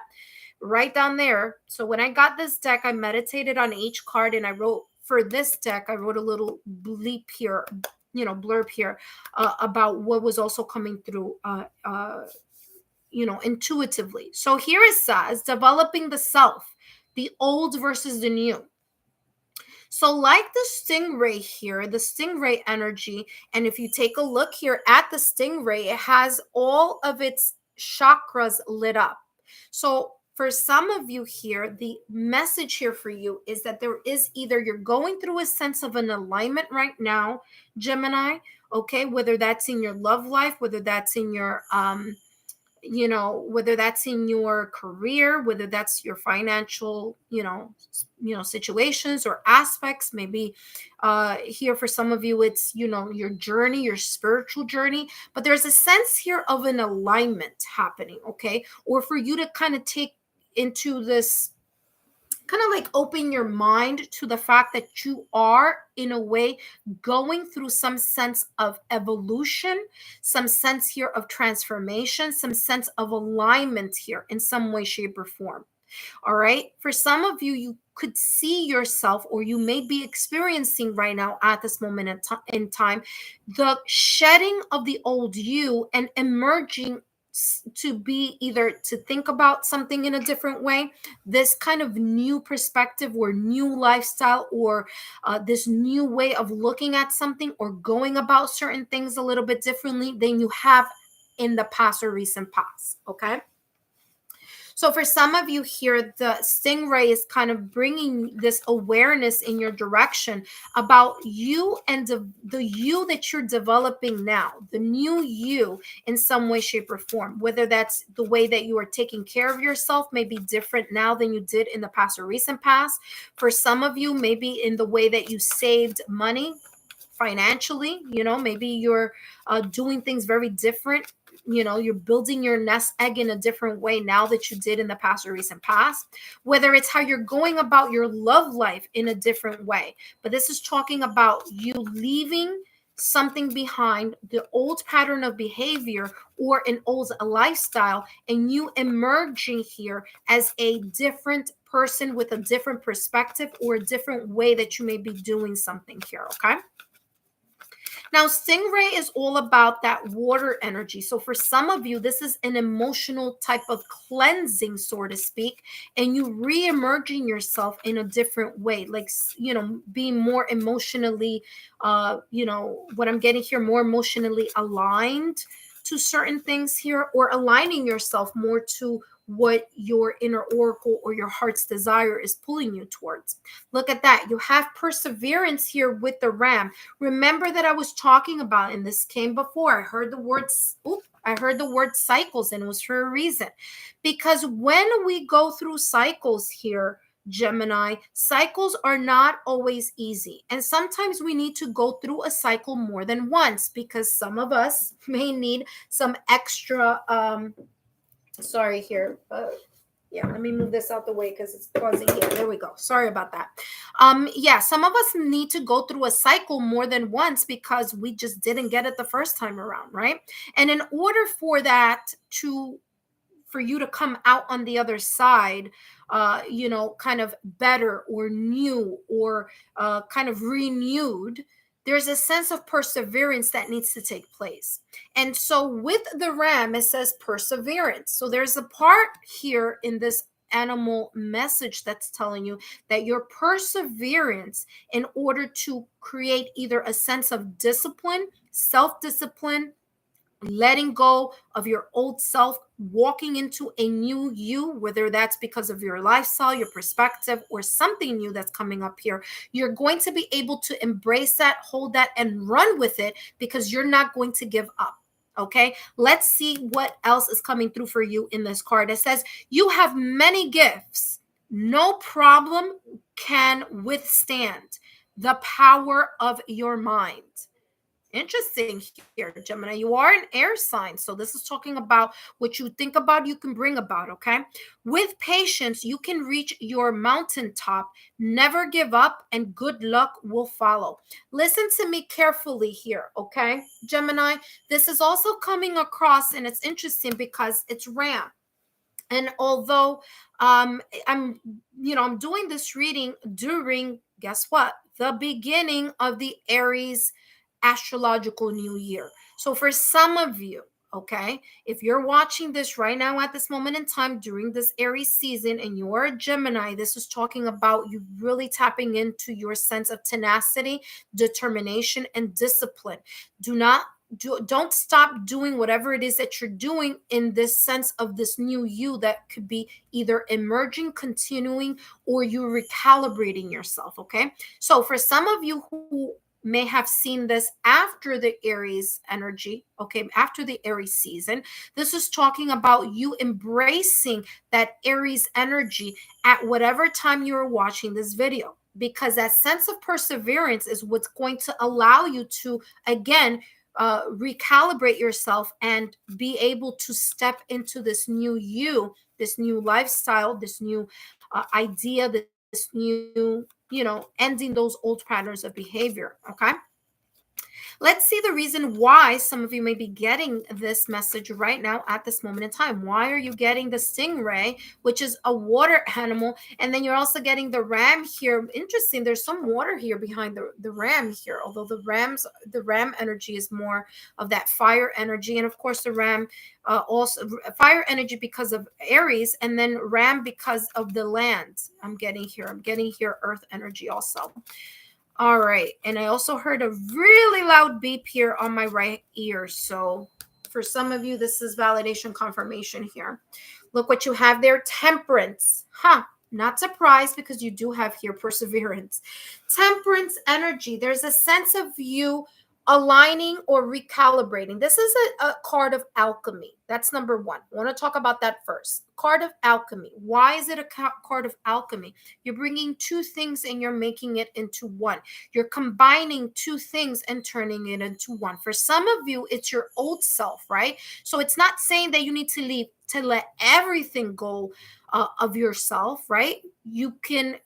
Right down there. So when I got this deck, I meditated on each card and I wrote for this deck, I wrote a little bleep here, blurb here about what was also coming through, intuitively. So here it says, developing the self, the old versus the new. So like the stingray here, the stingray energy, and if you take a look here at the stingray, it has all of its chakras lit up. So for some of you here, the message here for you is that there is either you're going through a sense of an alignment right now, Gemini, okay, whether that's in your love life, whether that's in your, whether that's in your career, whether that's your financial, situations or aspects, maybe here for some of you, it's, your journey, your spiritual journey, but there's a sense here of an alignment happening, okay, or for you to kind of take into this kind of like open your mind to the fact that you are in a way going through some sense of evolution, some sense here of transformation, some sense of alignment here in some way, shape, or form. All right. For some of you, you could see yourself, or you may be experiencing right now at this moment in time, the shedding of the old you and emerging to be either to think about something in a different way, this kind of new perspective or new lifestyle, or this new way of looking at something or going about certain things a little bit differently than you have in the past or recent past. Okay. So for some of you here, the stingray is kind of bringing this awareness in your direction about you and the you that you're developing now, the new you in some way, shape, or form. Whether that's the way that you are taking care of yourself may be different now than you did in the past or recent past. For some of you, maybe in the way that you saved money financially, maybe you're doing things very different. You're building your nest egg in a different way now that you did in the past or recent past, whether it's how you're going about your love life in a different way. But this is talking about you leaving something behind the old pattern of behavior or an old lifestyle, and you emerging here as a different person with a different perspective or a different way that you may be doing something here, okay? Now, stingray is all about that water energy. So for some of you, this is an emotional type of cleansing, so to speak, and you re-emerging yourself in a different way, like, being more emotionally, what I'm getting here, more emotionally aligned to certain things here, or aligning yourself more to what your inner oracle or your heart's desire is pulling you towards. Look at that. You have perseverance here with the ram. Remember that I was talking about, and this came before. I heard the word cycles, and it was for a reason. Because when we go through cycles here, Gemini, cycles are not always easy. And sometimes we need to go through a cycle more than once, because some of us may need some extra, sorry here. Yeah, let me move this out the way because it's causing, yeah, there we go. Sorry about that. Yeah, some of us need to go through a cycle more than once because we just didn't get it the first time around, right? And in order for that for you to come out on the other side, kind of better or new or kind of renewed, there's a sense of perseverance that needs to take place. And so with the ram, it says perseverance. So there's a part here in this animal message that's telling you that your perseverance, in order to create either a sense of discipline, self-discipline, letting go of your old self, walking into a new you, whether that's because of your lifestyle, your perspective, or something new that's coming up here, you're going to be able to embrace that, hold that, and run with it, because you're not going to give up. Okay, let's see what else is coming through for you in this card. It says you have many gifts. No problem can withstand the power of your mind. Interesting here, Gemini. You are an air sign. So this is talking about what you think about, you can bring about, okay? With patience, you can reach your mountaintop. Never give up, and good luck will follow. Listen to me carefully here, okay, Gemini? This is also coming across, and it's interesting because it's Ram. And although I'm doing this reading during, guess what, the beginning of the Aries astrological new year. So for some of you, okay, if you're watching this right now at this moment in time during this Aries season and you're a Gemini, this is talking about you really tapping into your sense of tenacity, determination, and discipline. Don't stop doing whatever it is that you're doing in this sense of this new you that could be either emerging, continuing, or you recalibrating yourself. Okay, so for some of you who may have seen this after the Aries energy, okay, after the Aries season, this is talking about you embracing that Aries energy at whatever time you're watching this video, because that sense of perseverance is what's going to allow you to, again, recalibrate yourself and be able to step into this new you, this new lifestyle, this new idea, this new, ending those old patterns of behavior. Okay. Let's see the reason why some of you may be getting this message right now at this moment in time. Why are you getting the stingray, which is a water animal? And then you're also getting the ram here. Interesting. There's some water here behind the ram here, although the ram energy is more of that fire energy. And of course, the ram also fire energy because of Aries, and then ram because of the land. I'm getting here earth energy also. All right. And I also heard a really loud beep here on my right ear. So for some of you, this is validation confirmation here. Look what you have there. Temperance. Not surprised, because you do have here perseverance. Temperance energy. There's a sense of you aligning or recalibrating. This is a card of alchemy. That's number one. I want to talk about that first. Card of alchemy. Why is it a card of alchemy? You're bringing two things and you're making it into one. You're combining two things and turning it into one. For some of you, it's your old self, right? So it's not saying that you need to let everything go of yourself, right? You can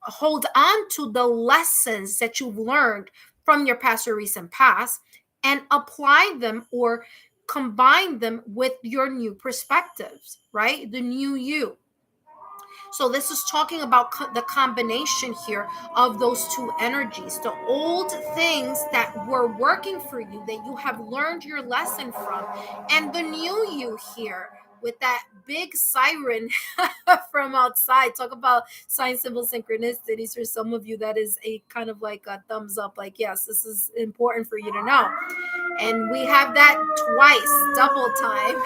hold on to the lessons that you've learned from your past or recent past and apply them or combine them with your new perspectives, right? The new you. So this is talking about the combination here of those two energies, the old things that were working for you, that you have learned your lesson from, and the new you here with that big siren from outside. Talk about sign symbol synchronicities. For some of you, that is a kind of like a thumbs up, like, yes, this is important for you to know. And we have that twice, double time.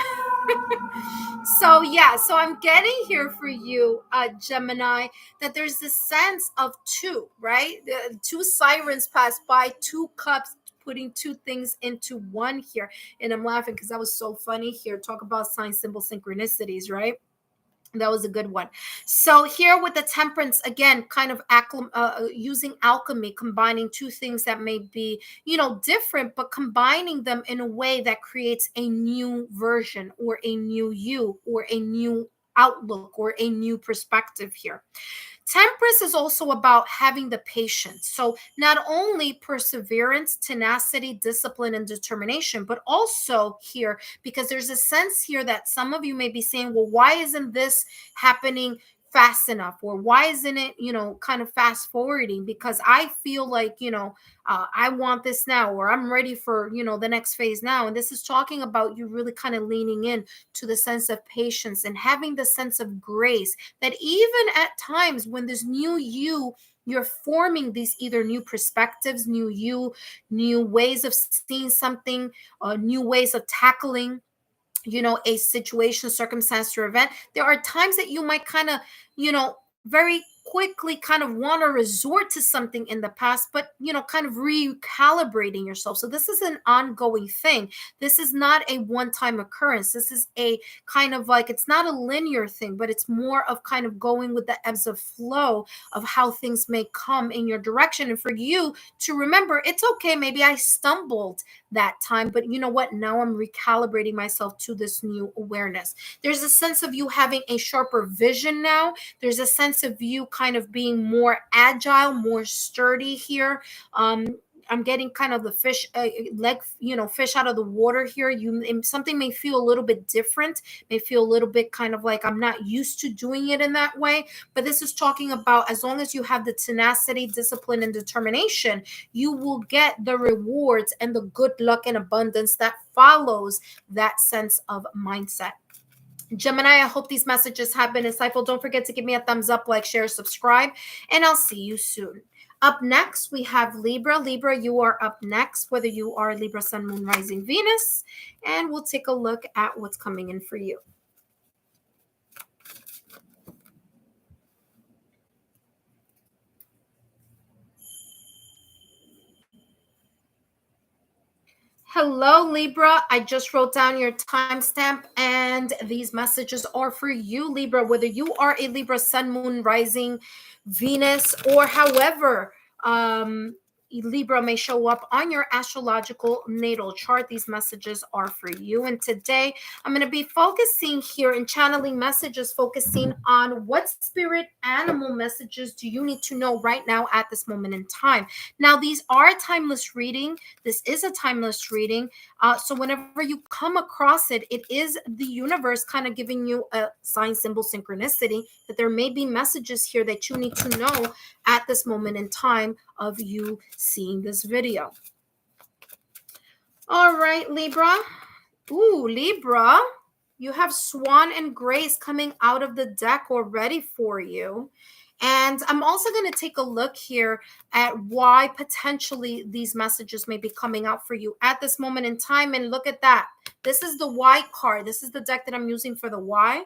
So yeah, so I'm getting here for you, Gemini, that there's this sense of two, right? Two sirens pass by, two cups, putting two things into one here. And I'm laughing because that was so funny here. Talk about sign symbol synchronicities, right? That was a good one. So here with the temperance, again, kind of using alchemy, combining two things that may be, different, but combining them in a way that creates a new version or a new you or a new outlook or a new perspective here. Temperance is also about having the patience. So not only perseverance, tenacity, discipline, and determination, but also here, because there's a sense here that some of you may be saying, well, why isn't this happening fast enough? Or why isn't it, kind of fast forwarding? Because I feel like, I want this now, or I'm ready for, the next phase now. And this is talking about you really kind of leaning in to the sense of patience and having the sense of grace, that even at times when this new you, you're forming these either new perspectives, new you, new ways of seeing something, new ways of tackling, a situation, circumstance, or event. There are times that you might kind of, very quickly kind of want to resort to something in the past, but, kind of recalibrating yourself. So this is an ongoing thing. This is not a one-time occurrence. This is a kind of like, it's not a linear thing, but it's more of kind of going with the ebbs of flow of how things may come in your direction. And for you to remember, it's okay. Maybe I stumbled that time, but you know what? Now I'm recalibrating myself to this new awareness. There's a sense of you having a sharper vision now. There's a sense of you kind of being more agile, more sturdy here. I'm getting kind of the fish fish out of the water here. Something may feel a little bit different, may feel a little bit kind of like I'm not used to doing it in that way. But this is talking about, as long as you have the tenacity, discipline, and determination, you will get the rewards and the good luck and abundance that follows that sense of mindset. Gemini, I hope these messages have been insightful. Don't forget to give me a thumbs up, like, share, subscribe, and I'll see you soon. Up next, we have Libra. Libra, you are up next, whether you are Libra, Sun, Moon, Rising, Venus, and we'll take a look at what's coming in for you. Hello, Libra. I just wrote down your timestamp, and these messages are for you, Libra, whether you are a Libra, Sun, Moon, Rising, Venus, or however Libra may show up on your astrological natal chart. These messages are for you. And today I'm going to be focusing here and channeling messages, focusing on what spirit animal messages do you need to know right now at this moment in time. Now, these are a timeless reading. This is a timeless reading. So whenever you come across it, it is the universe kind of giving you a sign, symbol, synchronicity, that there may be messages here that you need to know at this moment in time of you seeing this video. All right, Libra. Ooh, Libra, you have Swan and Grace coming out of the deck already for you. And I'm also going to take a look here at why potentially these messages may be coming out for you at this moment in time. And look at that. This is the Y card. This is the deck that I'm using for the Y.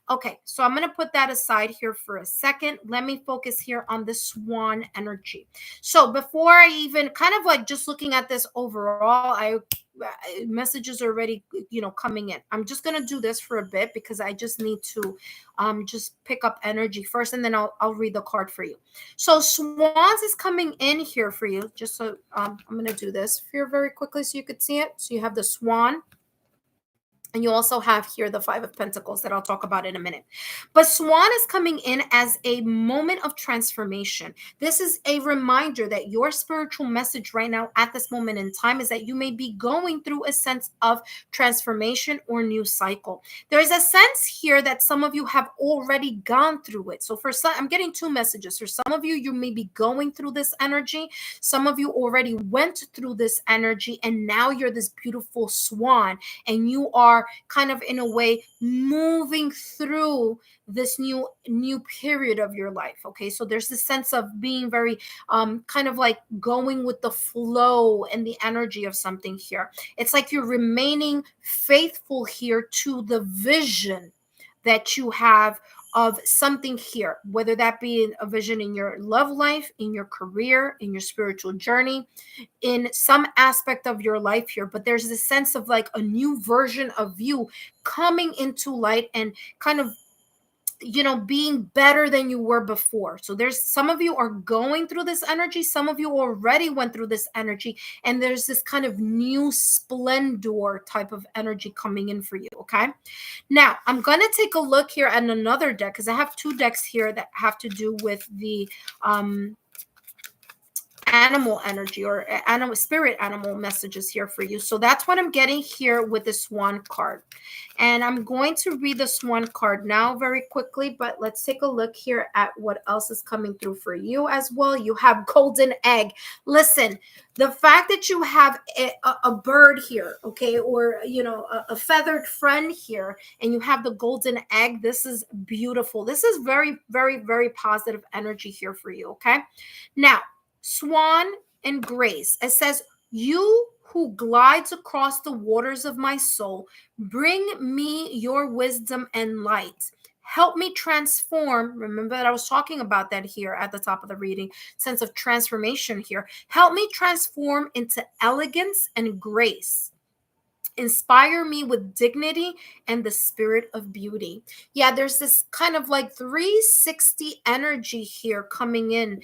Okay, so I'm going to put that aside here for a second. Let me focus here on the Swan energy. So before I even kind of like just looking at this overall, messages are already, coming in. I'm just going to do this for a bit because I just need to just pick up energy first, and then I'll read the card for you. So Swans is coming in here for you. Just so I'm going to do this here very quickly so you could see it. So you have the Swan. And you also have here the Five of Pentacles that I'll talk about in a minute. But Swan is coming in as a moment of transformation. This is a reminder that your spiritual message right now at this moment in time is that you may be going through a sense of transformation or new cycle. There's a sense here that some of you have already gone through it. So for some, I'm getting two messages. For some of you, you may be going through this energy. Some of you already went through this energy, and now you're this beautiful swan, and you are kind of in a way moving through this new period of your life. Okay, so there's this sense of being very kind of like going with the flow and the energy of something here. It's like you're remaining faithful here to the vision that you have of something here, whether that be a vision in your love life, in your career, in your spiritual journey, in some aspect of your life here. But there's this sense of like a new version of you coming into light and kind of, you know, being better than you were before. So there's some of you are going through this energy. Some of you already went through this energy, and there's this kind of new splendor type of energy coming in for you. Okay. Now I'm going to take a look here at another deck, because I have two decks here that have to do with the animal energy or animal spirit animal messages here for you. So that's what I'm getting here with the Swan card. And I'm going to read the Swan card now very quickly, but let's take a look here at what else is coming through for you as well. You have golden egg. Listen, the fact that you have a bird here, okay, or, you know, a feathered friend here, and you have the golden egg, this is beautiful. This is very, very, very positive energy here for you, okay? Now, Swan and grace. It says, you who glides across the waters of my soul, bring me your wisdom and light. Help me transform. Remember that I was talking about that here at the top of the reading, sense of transformation here. Help me transform into elegance and grace. Inspire me with dignity and the spirit of beauty. Yeah, there's this kind of like 360 energy here coming in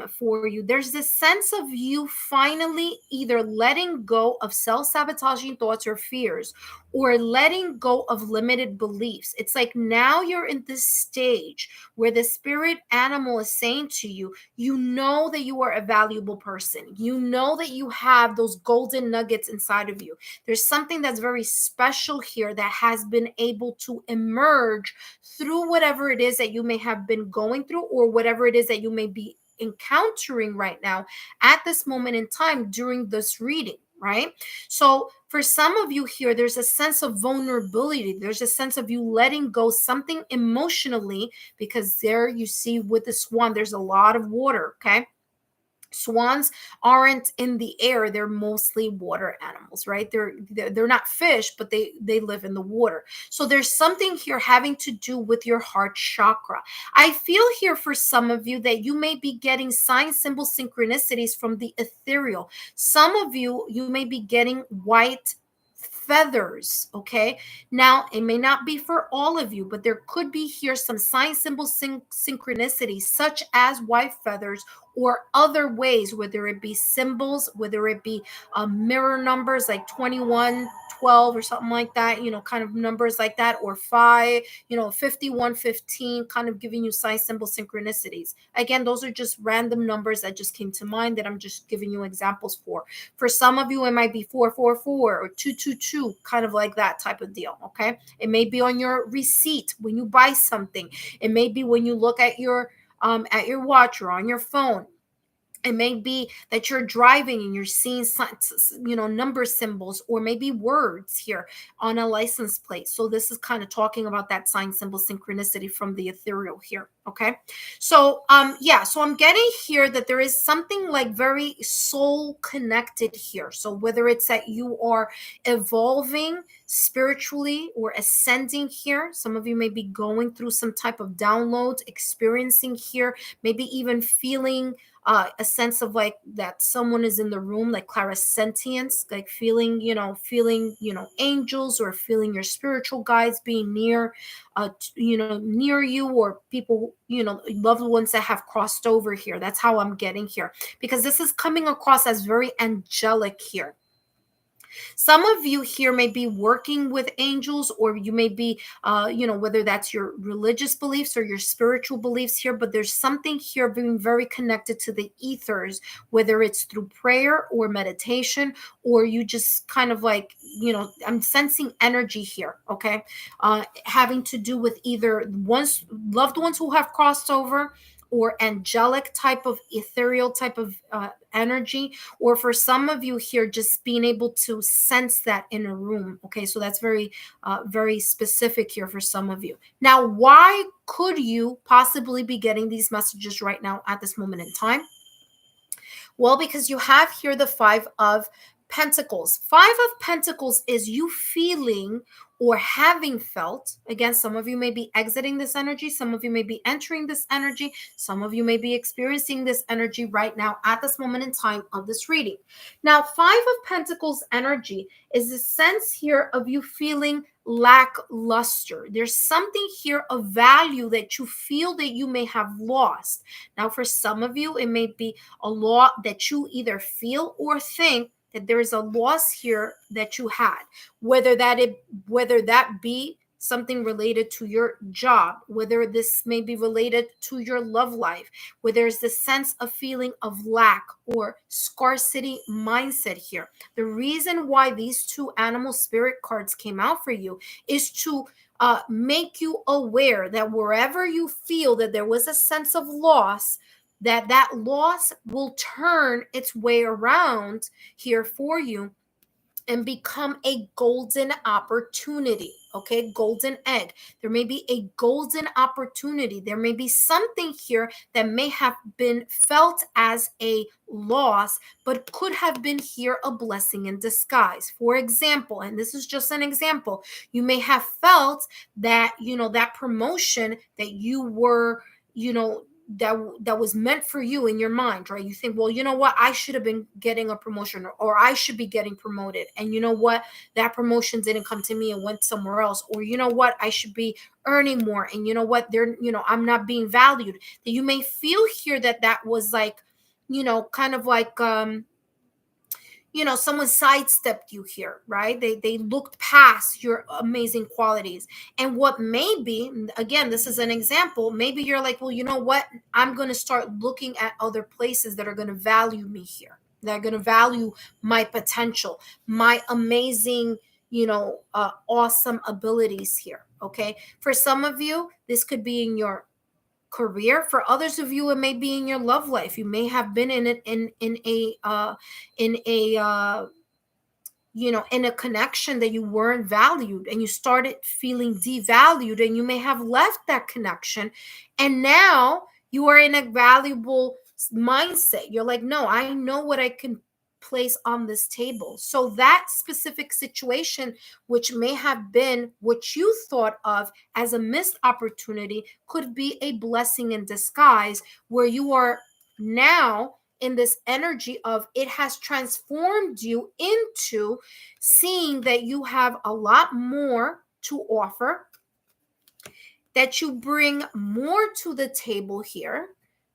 for you. There's this sense of you finally either letting go of self-sabotaging thoughts or fears, or letting go of limited beliefs. It's like now you're in this stage where the spirit animal is saying to you, you know that you are a valuable person. You know that you have those golden nuggets inside of you. There's something that's very special here that has been able to emerge through whatever it is that you may have been going through, or whatever it is that you may be encountering right now at this moment in time during this reading, right? So for some of you here, there's a sense of vulnerability. There's a sense of you letting go something emotionally, because there you see with the swan, there's a lot of water, okay? Swans aren't in the air. They're mostly water animals, right? They're not fish, but they live in the water. So there's something here having to do with your heart chakra. I feel here for some of you that you may be getting sign, symbol, synchronicities from the ethereal. Some of you may be getting white feathers. Okay, now it may not be for all of you, but there could be here some sign, symbol, synchronicities, such as white feathers, or other ways, whether it be symbols, whether it be mirror numbers like 21, 12, or something like that, you know, kind of numbers like that, or 5, you know, 51, 15, kind of giving you sign, symbol, synchronicities. Again, those are just random numbers that just came to mind that I'm just giving you examples for. For some of you, it might be 444 or 222, kind of like that type of deal, okay? It may be on your receipt when you buy something. It may be when you look at your watch or on your phone. It may be that you're driving and you're seeing, you know, number symbols, or maybe words here on a license plate. So this is kind of talking about that sign, symbol, synchronicity from the ethereal here. Okay. So, yeah, so I'm getting here that there is something like very soul connected here. So whether it's that you are evolving spiritually or ascending here, some of you may be going through some type of download, experiencing here, maybe even feeling a sense of like that someone is in the room, like clairsentience, like feeling, angels, or feeling your spiritual guides being near, near you, or people, loved ones that have crossed over here. That's how I'm getting here, because this is coming across as very angelic here. Some of you here may be working with angels, or you may be, whether that's your religious beliefs or your spiritual beliefs here, but there's something here being very connected to the ethers, whether it's through prayer or meditation, or you just kind of like, I'm sensing energy here, okay? Having to do with either loved ones who have crossed over, or angelic type of ethereal type of energy, or for some of you here, just being able to sense that in a room. Okay, so that's very specific here for some of you. Now, why could you possibly be getting these messages right now at this moment in time? Well, because you have here the Five of Pentacles. Five of Pentacles is you feeling or having felt. Again, some of you may be exiting this energy. Some of you may be entering this energy. Some of you may be experiencing this energy right now at this moment in time of this reading. Now, Five of Pentacles energy is the sense here of you feeling lackluster. There's something here of value that you feel that you may have lost. Now, for some of you, it may be a law that you either feel or think that there is a loss here that you had, whether that be something related to your job, whether this may be related to your love life, where there's the sense of feeling of lack or scarcity mindset here. The reason why these two animal spirit cards came out for you is to make you aware that wherever you feel that there was a sense of loss, that loss will turn its way around here for you and become a golden opportunity. Okay, golden egg. There may be a golden opportunity. There may be something here that may have been felt as a loss, but could have been here a blessing in disguise. For example, and this is just an example, you may have felt that, that promotion that you were, that was meant for you in your mind, right? You think, well, you know what, I should have been getting a promotion, or I should be getting promoted, and you know what, that promotion didn't come to me and went somewhere else. Or you know what, I should be earning more, and you know what, I'm not being valued. That you may feel here that was like, kind of like someone sidestepped you here, right? They looked past your amazing qualities. And what maybe, again, this is an example, maybe you're like, well, you know what, I'm going to start looking at other places that are going to value me here, that are going to value my potential, my amazing, awesome abilities here. Okay, for some of you, this could be in your career. For others of you, it may be in your love life. You may have been in it in a connection that you weren't valued, and you started feeling devalued, and you may have left that connection, and now you are in a valuable mindset. You're like, no, I know what I can place on this table. So that specific situation, which may have been what you thought of as a missed opportunity, could be a blessing in disguise, where you are now in this energy of it has transformed you into seeing that you have a lot more to offer, that you bring more to the table here.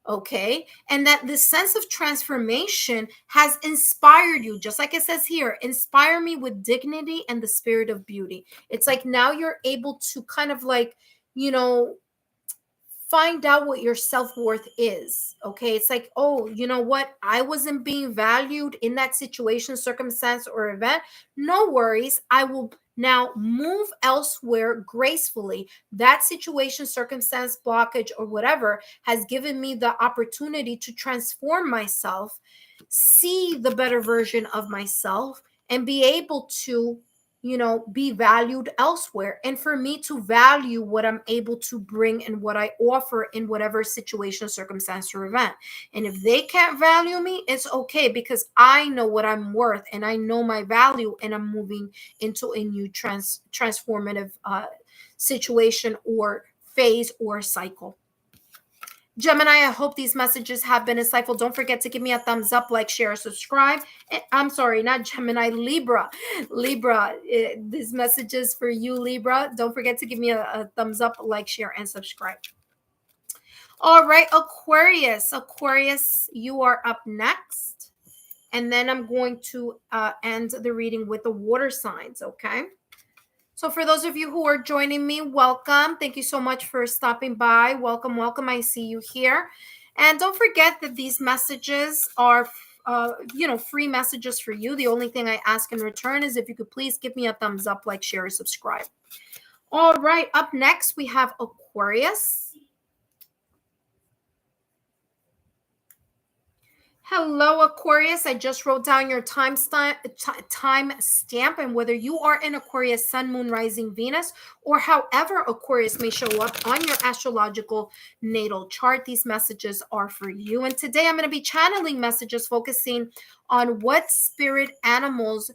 Okay, and that the sense of transformation has inspired you, just like it says here, inspire me with dignity and the spirit of beauty. It's like now you're able to kind of like, find out what your self-worth is. Okay, it's like, oh, you know what, I wasn't being valued in that situation, circumstance, or event. No worries, I will now move elsewhere gracefully. That situation, circumstance, blockage, or whatever has given me the opportunity to transform myself, see the better version of myself, and be able to be valued elsewhere. And for me to value what I'm able to bring and what I offer in whatever situation, circumstance, or event. And if they can't value me, it's okay, because I know what I'm worth and I know my value, and I'm moving into a new transformative situation or phase or cycle. Gemini, I hope these messages have been insightful. Don't forget to give me a thumbs up, like, share, subscribe. I'm sorry, not Gemini, Libra. Libra, these messages for you, Libra. Don't forget to give me a thumbs up, like, share, and subscribe. All right, Aquarius. Aquarius, you are up next. and then I'm going to end the reading with the water signs, okay? So for those of you who are joining me, welcome. Thank you so much for stopping by. Welcome, welcome. I see you here. And don't forget that these messages are, free messages for you. The only thing I ask in return is if you could please give me a thumbs up, like, share, or subscribe. All right, up next we have Aquarius. Hello, Aquarius. I just wrote down your time stamp and whether you are in Aquarius, Sun, Moon, Rising, Venus, or however Aquarius may show up on your astrological natal chart, these messages are for you. And today I'm going to be channeling messages focusing on what spirit animals,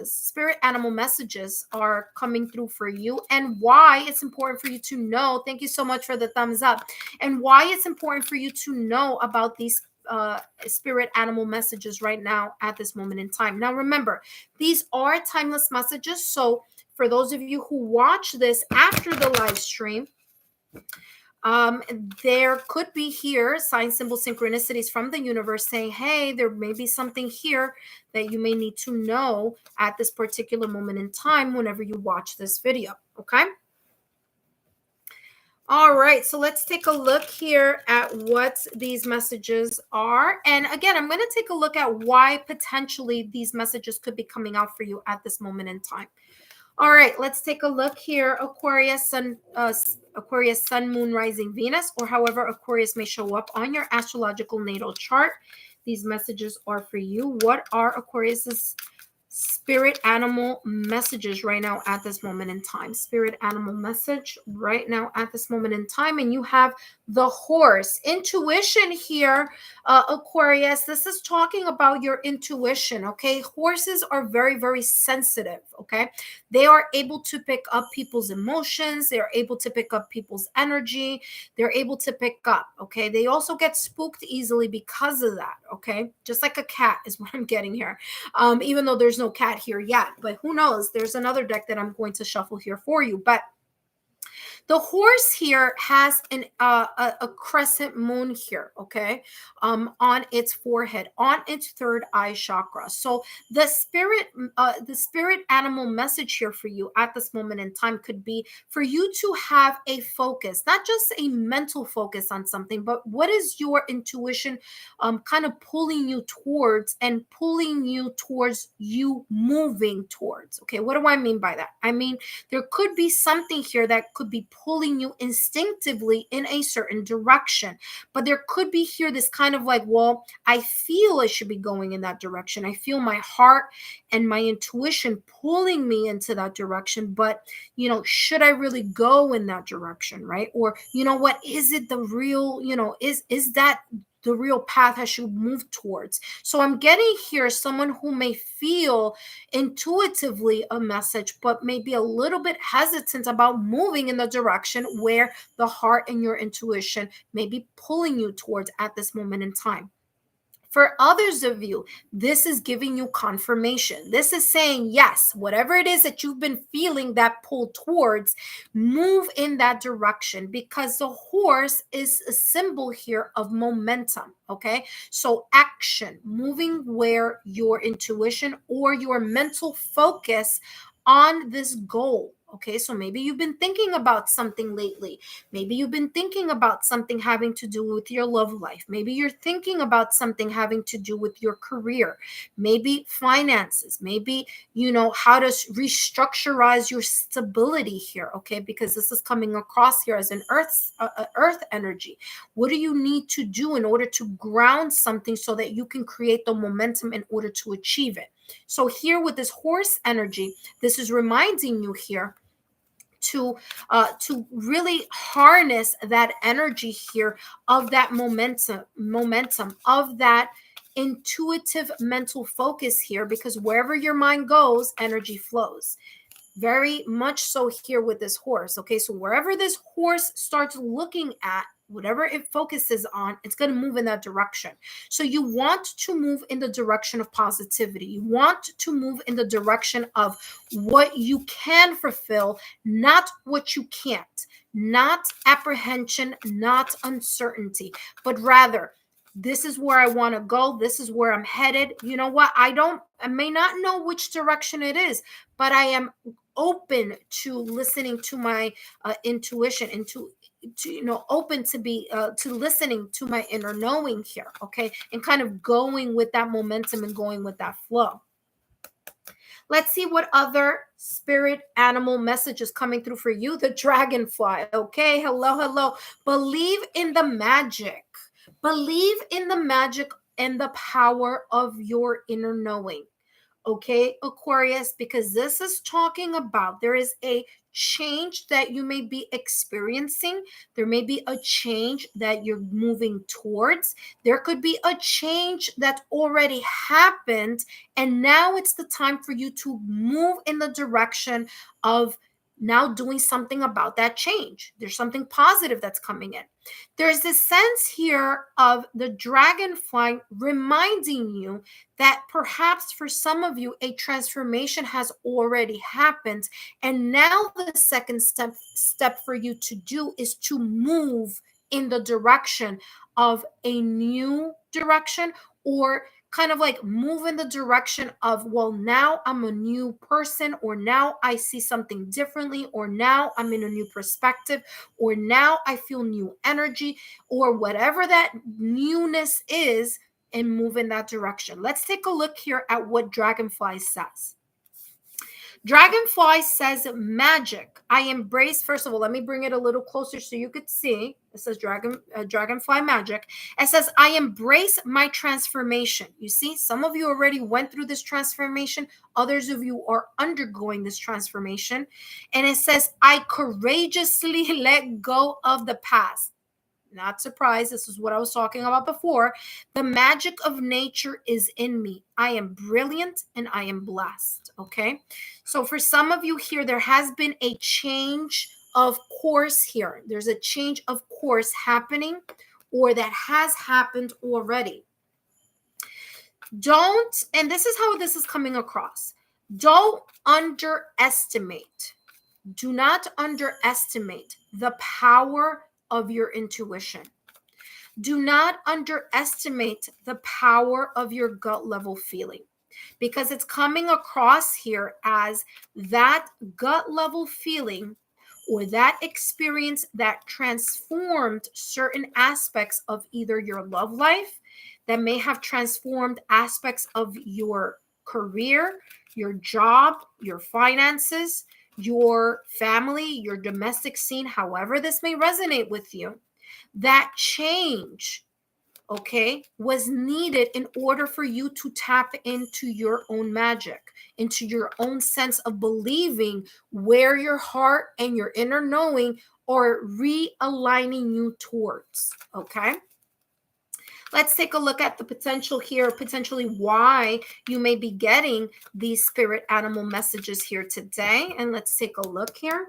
spirit animal messages are coming through for you, and why it's important for you to know. Thank you so much for the thumbs up. And why it's important for you to know about these spirit animal messages right now at this moment in time. Now, remember, these are timeless messages. So for those of you who watch this after the live stream, there could be here sign, symbol, synchronicities from the universe saying, hey, there may be something here that you may need to know at this particular moment in time whenever you watch this video. Okay. All right, so let's take a look here at what these messages are. And again, I'm going to take a look at why potentially these messages could be coming out for you at this moment in time. All right, let's take a look here. Aquarius, Sun, Moon, Rising, Venus, or however Aquarius may show up on your astrological natal chart. These messages are for you. What are Aquarius's spirit animal messages right now at this moment in time? Spirit animal message right now at this moment in time. And you have the horse. Intuition here, Aquarius. This is talking about your intuition, okay? Horses are very, very sensitive, okay? They are able to pick up people's emotions. They're able to pick up people's energy. They're able to pick up, okay? They also get spooked easily because of that, okay? Just like a cat is what I'm getting here. Even though there's no cat here yet, but who knows? There's another deck that I'm going to shuffle here for you. But the horse here has a crescent moon here, okay, on its forehead, on its third eye chakra. So the spirit animal message here for you at this moment in time could be for you to have a focus, not just a mental focus on something, but what is your intuition kind of pulling you towards and pulling you towards you moving towards. Okay, what do I mean by that? I mean, there could be something here that could be pulling you instinctively in a certain direction, but there could be here this kind of like, well, I feel I should be going in that direction. I feel my heart and my intuition pulling me into that direction, but should I really go in that direction, right? Or what is it the real, is that the real path I should move towards? So I'm getting here someone who may feel intuitively a message, but maybe a little bit hesitant about moving in the direction where the heart and your intuition may be pulling you towards at this moment in time. For others of you, this is giving you confirmation. This is saying, yes, whatever it is that you've been feeling that pull towards, move in that direction, because the horse is a symbol here of momentum, okay? So action, moving where your intuition or your mental focus on this goal. Okay, so maybe you've been thinking about something lately. Maybe you've been thinking about something having to do with your love life. Maybe you're thinking about something having to do with your career, maybe finances, maybe, how to restructurize your stability here, okay? Because this is coming across here as an earth energy. What do you need to do in order to ground something so that you can create the momentum in order to achieve it? So here with this horse energy, this is reminding you here to really harness that energy here of that momentum of that intuitive mental focus here, because wherever your mind goes, energy flows. Very much so here with this horse. Okay, so wherever this horse starts looking at, whatever it focuses on, it's going to move in that direction. So you want to move in the direction of positivity. You want to move in the direction of what you can fulfill, not what you can't, not apprehension, not uncertainty, but rather This is where I want to go. This is where I'm headed. You know what? I may not know which direction it is, but I am open to listening to my intuition, open to be to listening to my inner knowing here. Okay. And kind of going with that momentum and going with that flow. Let's see what other spirit animal message is coming through for you. The dragonfly. Okay. Hello. Believe in the magic. Believe in the magic and the power of your inner knowing. Okay, Aquarius, because this is talking about there is a change that you may be experiencing. There may be a change that you're moving towards. There could be a change that already happened. And now it's the time for you to move in the direction of now doing something about that change. There's something positive that's coming in. There's this sense here of the dragonfly reminding you that perhaps for some of you, a transformation has already happened. And now the second step for you to do is to move in the direction of a new direction, or kind of like move in the direction of, well, now I'm a new person, or now I see something differently, or now I'm in a new perspective, or now I feel new energy, or whatever that newness is, and move in that direction. Let's take a look here at what Dragonfly says. Dragonfly says magic. I embrace, first of all, let me bring it a little closer so you could see. It says dragonfly magic. It says, I embrace my transformation. You see, some of you already went through this transformation. Others of you are undergoing this transformation. And it says, I courageously let go of the past. Not surprised. This is what I was talking about before. The magic of nature is in me. I am brilliant and I am blessed. Okay. So for some of you here, there has been a change of course here. There's a change of course happening, or that has happened already. And this is how this is coming across. Don't underestimate. Do not underestimate the power of your intuition. Do not underestimate the power of your gut level feeling, because it's coming across here as that gut level feeling, or that experience that transformed certain aspects of either your love life, that may have transformed aspects of your career, your job, your finances, your family, your domestic scene, however this may resonate with you. That change, okay, was needed in order for you to tap into your own magic, into your own sense of believing where your heart and your inner knowing are realigning you towards. Okay. Let's take a look at the potential here, potentially why you may be getting these spirit animal messages here today. And let's take a look here.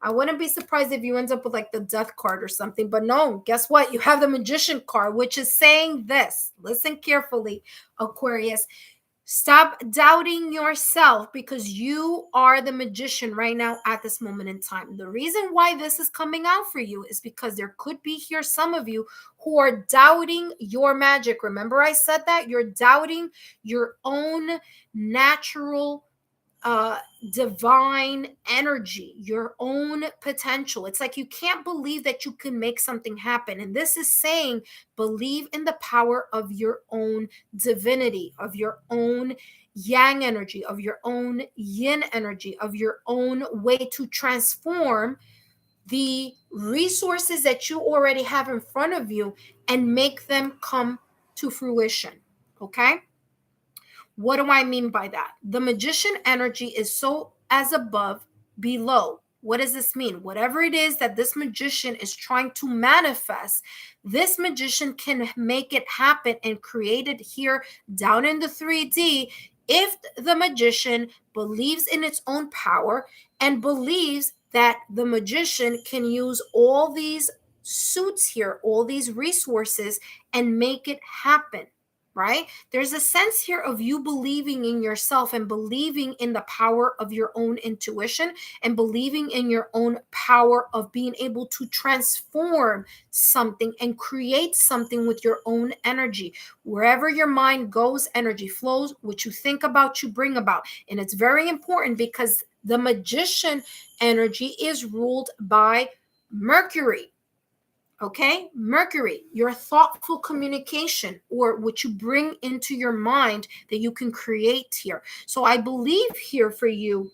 I wouldn't be surprised if you end up with like the death card or something, but no, guess what? You have the magician card, which is saying this. Listen carefully, Aquarius. Stop doubting yourself, because you are the magician right now at this moment in time. The reason why this is coming out for you is because there could be here some of you who are doubting your magic. Remember I said that? You're doubting your own natural divine energy, your own potential. It's like you can't believe that you can make something happen. And this is saying, believe in the power of your own divinity, of your own yang energy, of your own yin energy, of your own way to transform the resources that you already have in front of you and make them come to fruition. Okay. What do I mean by that? The magician energy is so as above, below. What does this mean? Whatever it is that this magician is trying to manifest, this magician can make it happen and create it here down in the 3D if the magician believes in its own power and believes that the magician can use all these suits here, all these resources, and make it happen. right? There's a sense here of you believing in yourself and believing in the power of your own intuition and believing in your own power of being able to transform something and create something with your own energy. Wherever your mind goes, energy flows. What you think about, you bring about. And it's very important because the magician energy is ruled by Mercury. Okay, Mercury, your thoughtful communication or what you bring into your mind that you can create here. So I believe here for you,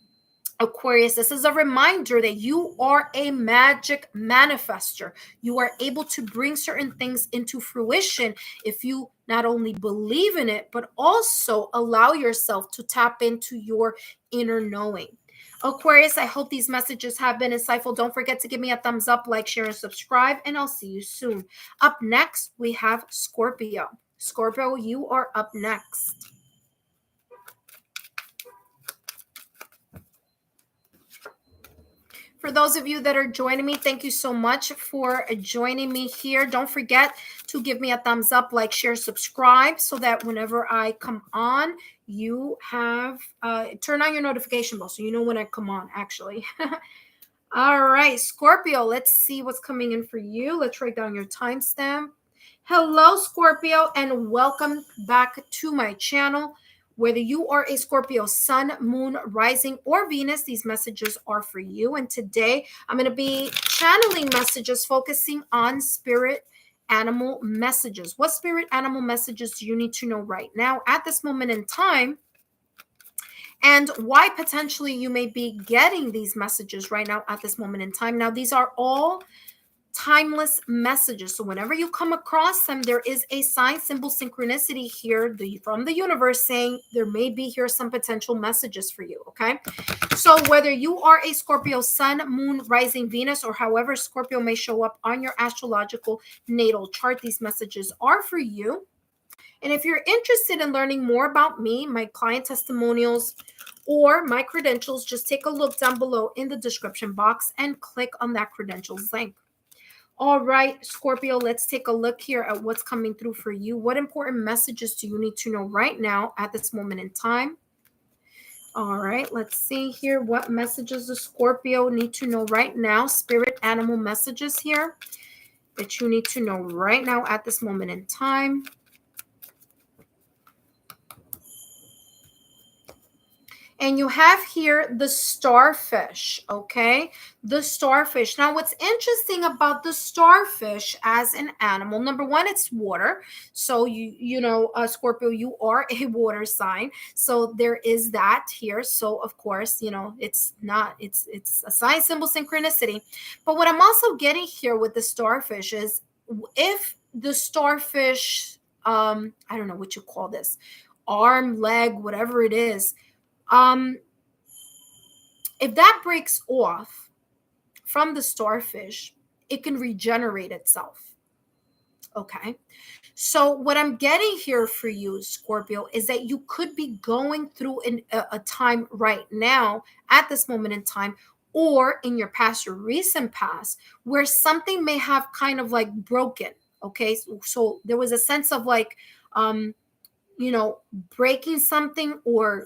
Aquarius, this is a reminder that you are a magic manifester. You are able to bring certain things into fruition if you not only believe in it, but also allow yourself to tap into your inner knowing. Aquarius, I hope these messages have been insightful. Don't forget to give me a thumbs up, like, share, and subscribe, and I'll see you soon. Up next, we have Scorpio. Scorpio, you are up next. For those of you that are joining me, thank you so much for joining me here. Don't forget to give me a thumbs up, like, share, subscribe, so that whenever I come on, you have turn on your notification bell so you know when I come on, actually. All right, Scorpio, let's see what's coming in for you. Let's write down your timestamp. Hello, Scorpio, and welcome back to my channel. Whether you are a Scorpio sun, moon, rising, or Venus, these messages are for you. And today I'm going to be channeling messages focusing on spirit animal messages. What spirit animal messages do you need to know right now at this moment in time? And why potentially you may be getting these messages right now at this moment in time. Now, these are all timeless messages. So whenever you come across them, there is a sign, symbol, synchronicity here from the universe saying there may be here some potential messages for you, okay? So whether you are a Scorpio sun, moon, rising, Venus, or however Scorpio may show up on your astrological natal chart, these messages are for you. And if you're interested in learning more about me, my client testimonials, or my credentials, just take a look down below in the description box and click on that credentials link. All right, Scorpio, let's take a look here at what's coming through for you. What important messages do you need to know right now at this moment in time? All right, let's see here. What messages does Scorpio need to know right now? Spirit animal messages here that you need to know right now at this moment in time. And you have here the starfish, okay? The starfish. Now, what's interesting about the starfish as an animal, number one, it's water. So, you know, Scorpio, you are a water sign. So there is that here. So, of course, you know, it's a sign, symbol, synchronicity. But what I'm also getting here with the starfish is if the starfish, I don't know what you call this, arm, leg, whatever it is, if that breaks off from the starfish, it can regenerate itself. Okay. So what I'm getting here for you, Scorpio, is that you could be going through a time right now at this moment in time, or in your past or recent past, where something may have kind of like broken. Okay. So there was a sense of like, you know, breaking something or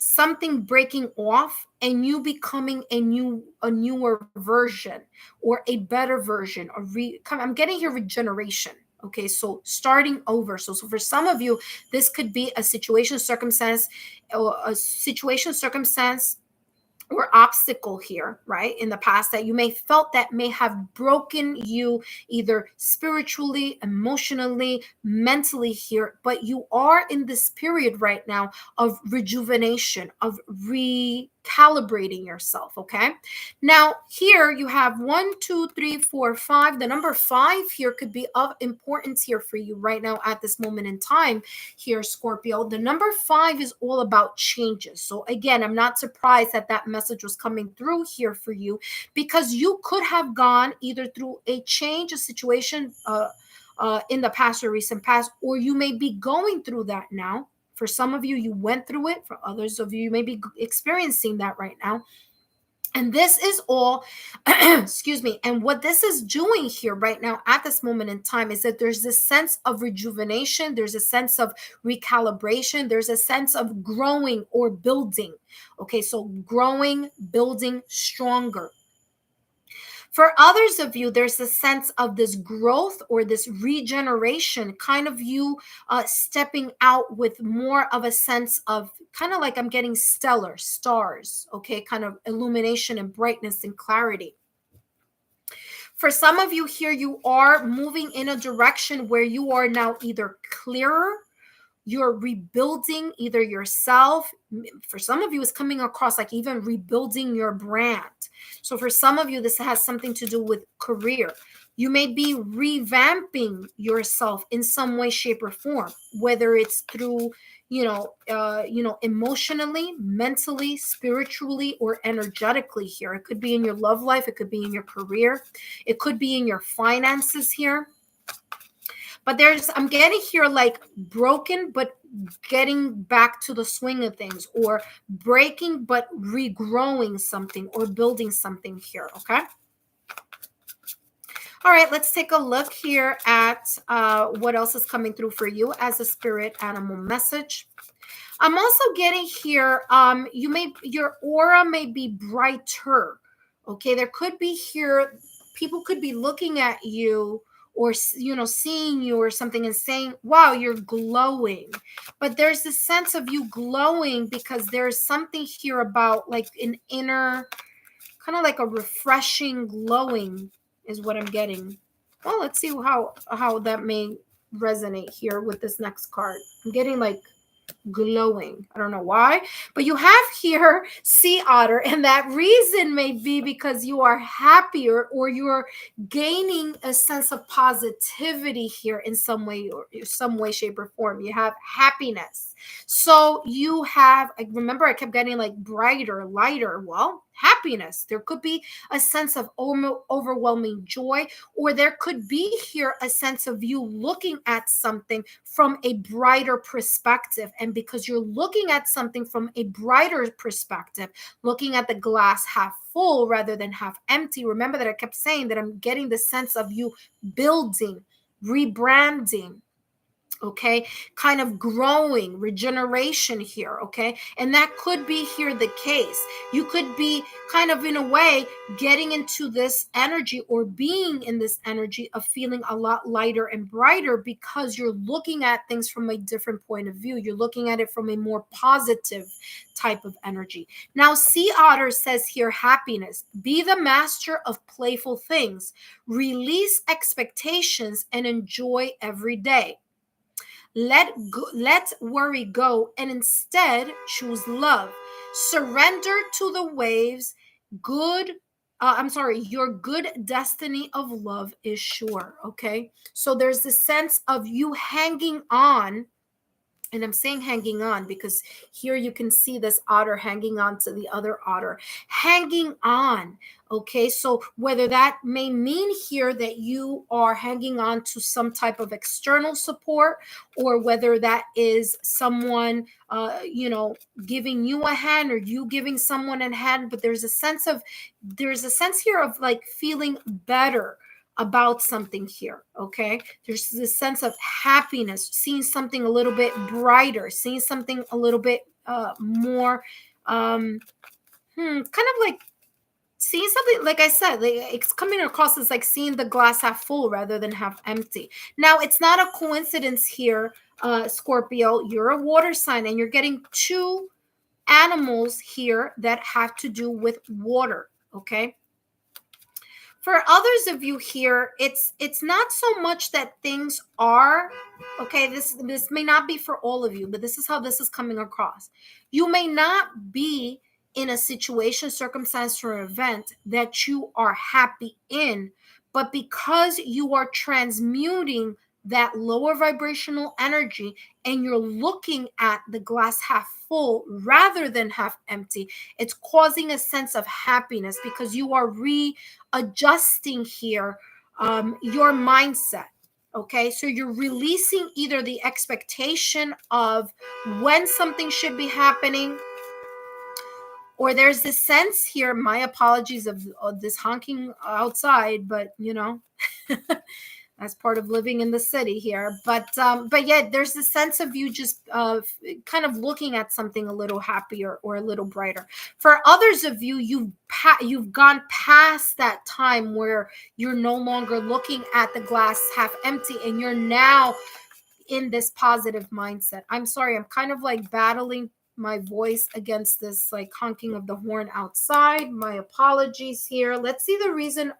something breaking off and you becoming a newer version or a better version or I'm getting here regeneration. Okay, so starting over. So for some of you, this could be a situation, circumstance, or obstacle here, right, in the past that you may felt that may have broken you either spiritually, emotionally, mentally here, but you are in this period right now of rejuvenation, of recalibrating yourself. Okay, now here you have 1, 2, 3, 4, 5. The number 5 here could be of importance here for you right now at this moment in time here, Scorpio. The number 5 is all about changes. So again, I'm not surprised that that message was coming through here for you, because you could have gone either through a change, a situation in the past or recent past, or you may be going through that now. For some of you, you went through it. For others of you, you may be experiencing that right now. And this is all, excuse me. And what this is doing here right now at this moment in time is that there's this sense of rejuvenation. There's a sense of recalibration. There's a sense of growing or building. Okay, so growing, building stronger. For others of you, there's a sense of this growth or this regeneration, kind of you stepping out with more of a sense of kind of like I'm getting stellar stars, okay, kind of illumination and brightness and clarity. For some of you here, you are moving in a direction where you are now either clearer, you're rebuilding either yourself. For some of you, it's coming across like even rebuilding your brand. So for some of you, this has something to do with career. You may be revamping yourself in some way, shape, or form, whether it's through, emotionally, mentally, spiritually, or energetically here. It could be in your love life. It could be in your career. It could be in your finances here. But I'm getting here like broken, but getting back to the swing of things, or breaking, but regrowing something or building something here. Okay. All right, let's take a look here at what else is coming through for you as a spirit animal message. I'm also getting here, your aura may be brighter. Okay, there could be here, people could be looking at you or, seeing you or something and saying, wow, you're glowing. But there's this sense of you glowing because there's something here about like an inner, kind of like a refreshing glowing is what I'm getting. Well, let's see how that may resonate here with this next card. I'm getting like glowing. I don't know why, but you have here sea otter, and that reason may be because you are happier or you're gaining a sense of positivity here in some way or some way, shape, or form. You have happiness. So you have, remember I kept getting like brighter, lighter. Well, happiness. There could be a sense of overwhelming joy, or there could be here a sense of you looking at something from a brighter perspective. And because you're looking at something from a brighter perspective, looking at the glass half full rather than half empty, remember that I kept saying that I'm getting the sense of you building, rebranding, okay, kind of growing, regeneration here, okay? And that could be here the case. You could be kind of in a way getting into this energy or being in this energy of feeling a lot lighter and brighter because you're looking at things from a different point of view. You're looking at it from a more positive type of energy. Now, Sea Otter says here, happiness. Be the master of playful things. Release expectations and enjoy every day. Let worry go and instead choose love. Surrender to the waves. Your good destiny of love is sure. Okay. So there's this sense of you hanging on. And I'm saying hanging on because here you can see this otter hanging on to the other otter, hanging on. Okay, so whether that may mean here that you are hanging on to some type of external support, or whether that is someone, giving you a hand or you giving someone a hand, but there's a sense here of like feeling better about something here. Okay, there's this sense of happiness, seeing something a little bit brighter, seeing something a little bit more kind of like seeing something, like I said, like it's coming across as like seeing the glass half full rather than half empty. Now, it's not a coincidence here, Scorpio, you're a water sign and you're getting two animals here that have to do with water. Okay, for others of you here, it's not so much that things are okay. This may not be for all of you, but this is how this is coming across. You may not be in a situation, circumstance, or event that you are happy in, but because you are transmuting that lower vibrational energy and you're looking at the glass half full rather than half empty, it's causing a sense of happiness because you are readjusting here your mindset. Okay, so you're releasing either the expectation of when something should be happening, Or there's this sense here, my apologies of this honking outside, but you know, that's part of living in the city here. But yeah, there's this sense of you just kind of looking at something a little happier or a little brighter. For others of you, you've gone past that time where you're no longer looking at the glass half empty, and you're now in this positive mindset. I'm sorry, I'm kind of like battling my voice against this like honking of the horn outside. My apologies here. Let's see the reason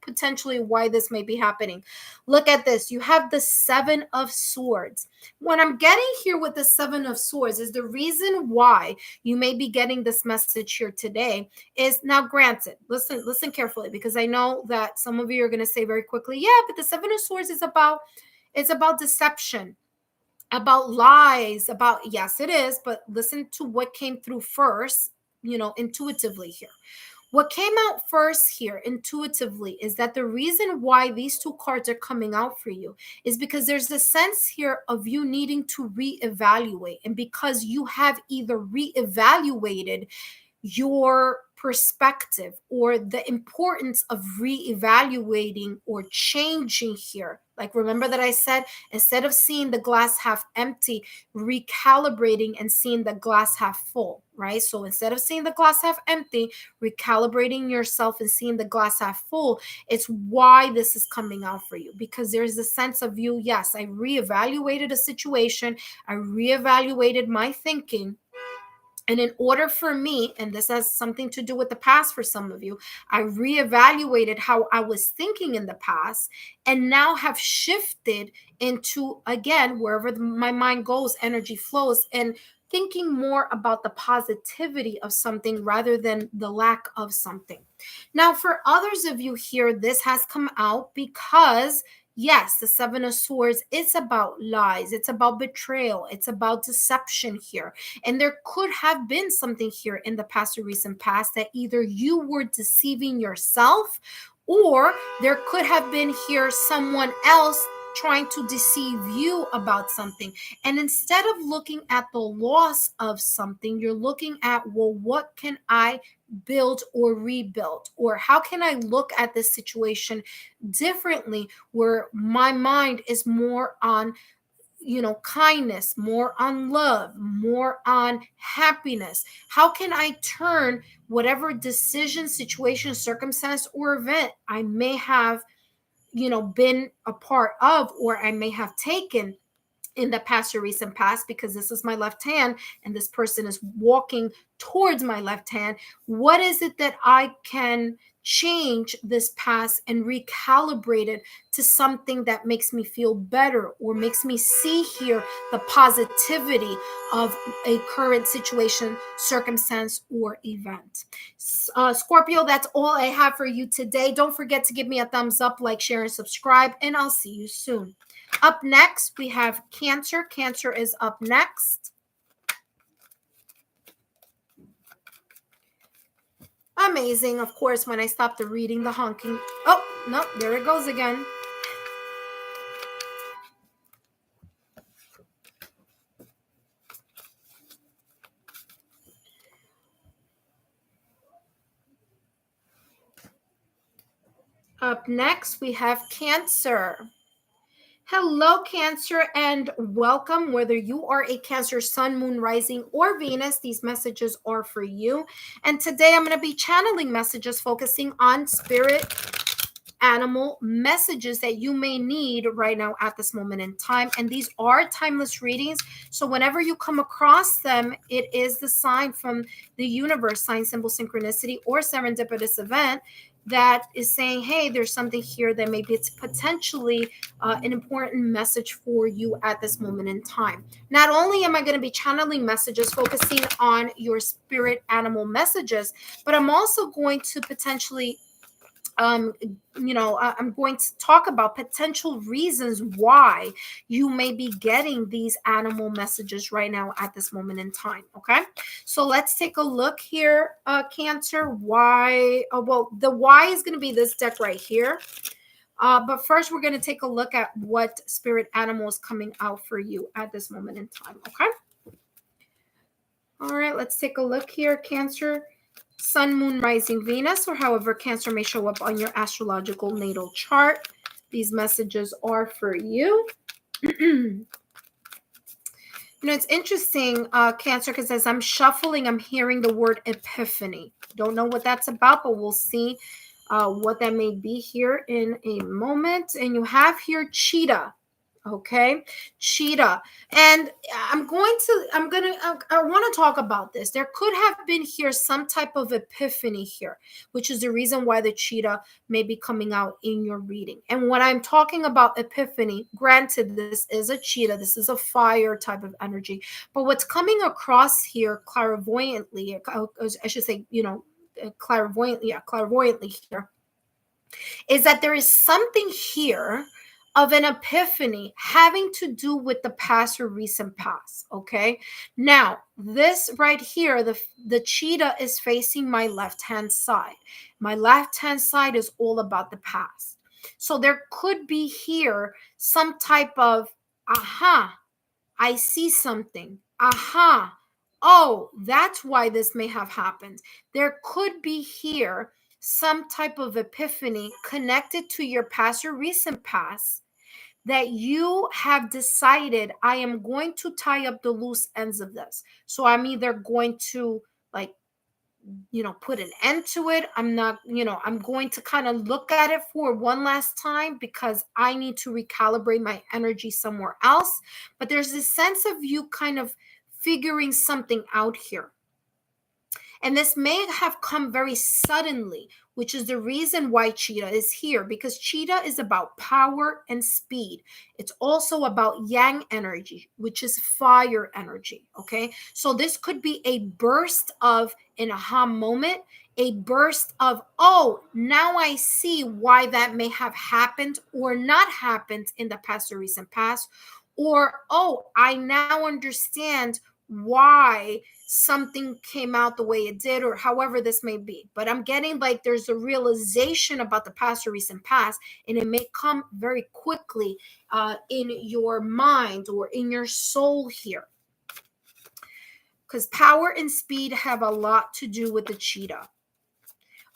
potentially why this may be happening. Look at this. You have the Seven of Swords. What I'm getting here with the Seven of Swords is the reason why you may be getting this message here today is, now granted, listen carefully, because I know that some of you are going to say very quickly, yeah, but the Seven of Swords is about, it's about deception, about lies, about, yes, it is, but listen to what came through first, you know, intuitively here. What came out first here intuitively is that the reason why these two cards are coming out for you is because there's a sense here of you needing to reevaluate. And because you have either reevaluated your perspective or the importance of reevaluating or changing here. Like, remember that I said, instead of seeing the glass half empty, recalibrating and seeing the glass half full, right? So instead of seeing the glass half empty, recalibrating yourself and seeing the glass half full, it's why this is coming out for you. Because there's a sense of you, yes, I reevaluated a situation, I reevaluated my thinking. And in order for me, and this has something to do with the past for some of you, I reevaluated how I was thinking in the past and now have shifted into, again, wherever my mind goes, energy flows, and thinking more about the positivity of something rather than the lack of something. Now, for others of you here, this has come out because yes, the Seven of Swords, it's about lies, it's about betrayal, it's about deception here. And there could have been something here in the past or recent past that either you were deceiving yourself, or there could have been here someone else trying to deceive you about something. And instead of looking at the loss of something, you're looking at, well, what can I build or rebuild? Or how can I look at this situation differently, where my mind is more on, you know, kindness, more on love, more on happiness? How can I turn whatever decision, situation, circumstance, or event I may have, you know, been a part of, or I may have taken in the past or recent past, because this is my left hand and this person is walking towards my left hand. What is it that I can change this past and recalibrate it to something that makes me feel better or makes me see here the positivity of a current situation, circumstance, or event? Scorpio, that's all I have for you today. Don't forget to give me a thumbs up, like, share, and subscribe, and I'll see you soon. Up next, we have Cancer. Cancer is up next. Amazing. Of course, when I stopped the reading, the honking. Oh, no, there it goes again. Up next, we have Cancer. Hello, Cancer, and welcome. Whether you are a Cancer sun, moon, rising, or Venus, these messages are for you. And today I'm going to be channeling messages focusing on spirit animal messages that you may need right now at this moment in time. And these are timeless readings. So whenever you come across them, it is the sign from the universe, sign, symbol, synchronicity, or serendipitous event that is saying, hey, there's something here that maybe it's potentially an important message for you at this moment in time. Not only am I going to be channeling messages focusing on your spirit animal messages, but I'm also going to potentially I'm going to talk about potential reasons why you may be getting these animal messages right now at this moment in time. Okay, so let's take a look here, Cancer. Why? Well, the why is going to be this deck right here. But first, we're going to take a look at what spirit animal is coming out for you at this moment in time. Okay. All right, let's take a look here, Cancer. Sun, Moon, Rising, Venus, or however Cancer may show up on your astrological natal chart. These messages are for you. It's interesting, Cancer, because as I'm shuffling, I'm hearing the word epiphany. Don't know what that's about, but we'll see what that may be here in a moment. And you have here cheetah. Okay, cheetah. And I want to talk about this. There could have been here some type of epiphany here, which is the reason why the cheetah may be coming out in your reading. And when I'm talking about epiphany, granted, this is a cheetah, this is a fire type of energy, but what's coming across here clairvoyantly, I should say, clairvoyantly here, is that there is something here of an epiphany having to do with the past or recent past. Okay, now this right here, the cheetah is facing my left hand side. My left hand side is all about the past. So there could be here some type of aha, I see something, aha, oh, that's why this may have happened. There could be here some type of epiphany connected to your past or recent past, that you have decided, I am going to tie up the loose ends of this. So I'm either going to, like, put an end to it. I'm not, I'm going to kind of look at it for one last time because I need to recalibrate my energy somewhere else. But there's this sense of you kind of figuring something out here. And this may have come very suddenly, which is the reason why cheetah is here, because cheetah is about power and speed. It's also about yang energy, which is fire energy. Okay. So this could be a burst of an aha moment, a burst of, oh, now I see why that may have happened or not happened in the past or recent past. Or, oh, I now understand why something came out the way it did, or however this may be. But I'm getting like there's a realization about the past or recent past, and it may come very quickly in your mind or in your soul here. Because power and speed have a lot to do with the cheetah.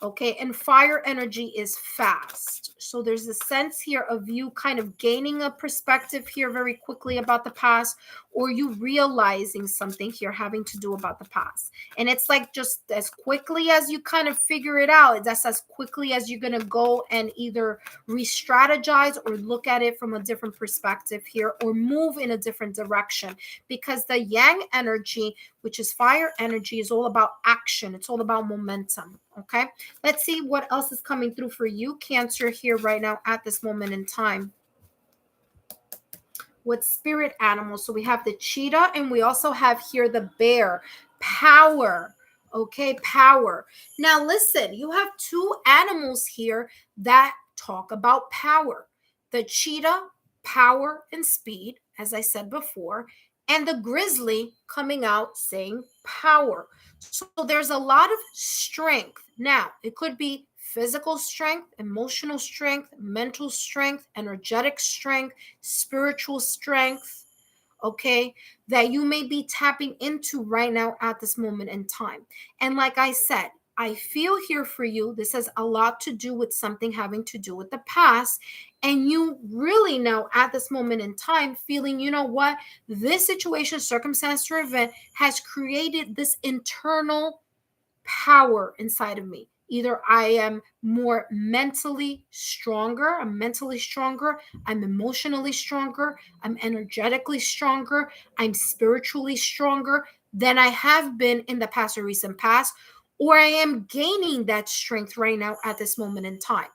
Okay, and fire energy is fast. So there's a sense here of you kind of gaining a perspective here very quickly about the past, or you realizing something here having to do about the past. And it's like just as quickly as you kind of figure it out, that's as quickly as you're going to go and either re-strategize or look at it from a different perspective here, or move in a different direction. Because the yang energy, which is fire energy, is all about action. It's all about momentum. Okay, let's see what else is coming through for you, Cancer, here right now at this moment in time. What spirit animals? So we have the cheetah, and we also have here the bear. Power. Okay, power. Now listen, you have two animals here that talk about power. The cheetah, power and speed, as I said before, and the grizzly coming out saying power. So there's a lot of strength. Now, it could be physical strength, emotional strength, mental strength, energetic strength, spiritual strength, okay, that you may be tapping into right now at this moment in time. And like I said, I feel here for you, this has a lot to do with something having to do with the past. And you really now at this moment in time feeling, you know what, this situation, circumstance, or event has created this internal power inside of me. Either I am more mentally stronger, I'm mentally stronger, I'm emotionally stronger, I'm energetically stronger, I'm spiritually stronger than I have been in the past or recent past, or I am gaining that strength right now at this moment in time.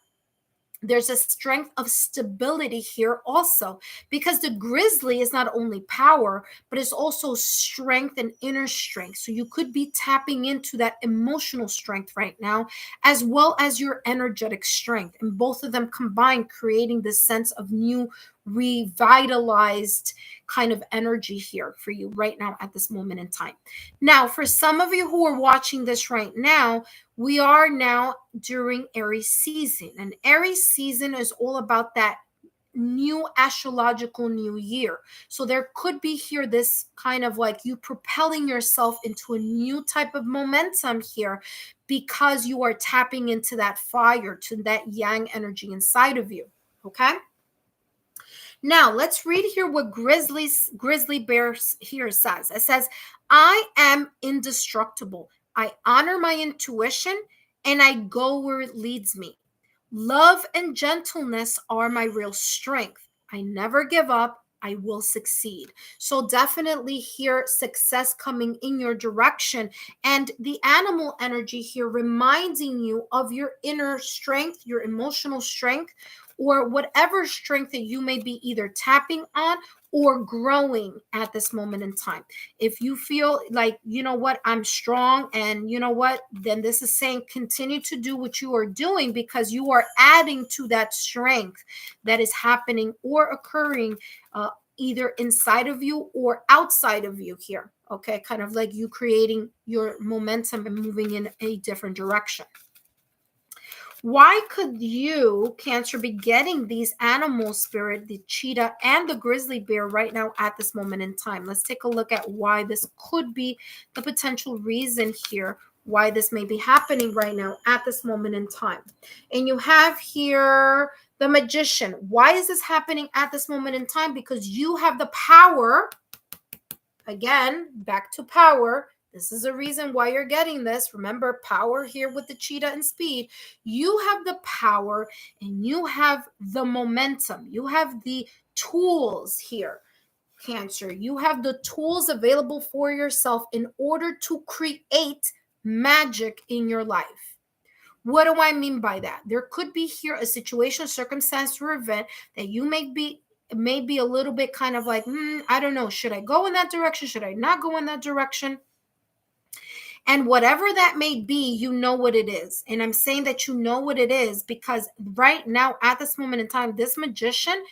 There's a strength of stability here also, because the grizzly is not only power, but it's also strength and inner strength. So you could be tapping into that emotional strength right now, as well as your energetic strength. And both of them combined, creating this sense of new, revitalized kind of energy here for you right now at this moment in time. Now, for some of you who are watching this right now, we are now during Aries season, and Aries season is all about that new astrological new year. So there could be here this kind of like you propelling yourself into a new type of momentum here because you are tapping into that fire, to that yang energy inside of you. Okay. Now let's read here what Grizzly Bear here says. It says, I am indestructible. I honor my intuition and I go where it leads me. Love and gentleness are my real strength. I never give up. I will succeed. So definitely here, success coming in your direction. And the animal energy here reminding you of your inner strength, your emotional strength, or whatever strength that you may be either tapping on or growing at this moment in time. If you feel like, you know what, I'm strong, and you know what, then this is saying continue to do what you are doing, because you are adding to that strength that is happening or occurring either inside of you or outside of you here. Okay, kind of like you creating your momentum and moving in a different direction. Why could you, Cancer, be getting these animal spirit, the cheetah and the grizzly bear right now at this moment in time? Let's take a look at why this could be the potential reason here, why this may be happening right now at this moment in time. And you have here the magician. Why is this happening at this moment in time? Because you have the power. Again, back to power. This is a reason why you're getting this. Remember, power here with the cheetah and speed. You have the power and you have the momentum. You have the tools here, Cancer. You have the tools available for yourself in order to create magic in your life. What do I mean by that? There could be here a situation, circumstance, or event that you may be a little bit kind of like, I don't know, should I go in that direction? Should I not go in that direction? And whatever that may be, you know what it is. And I'm saying that you know what it is because right now, at this moment in time, this magician,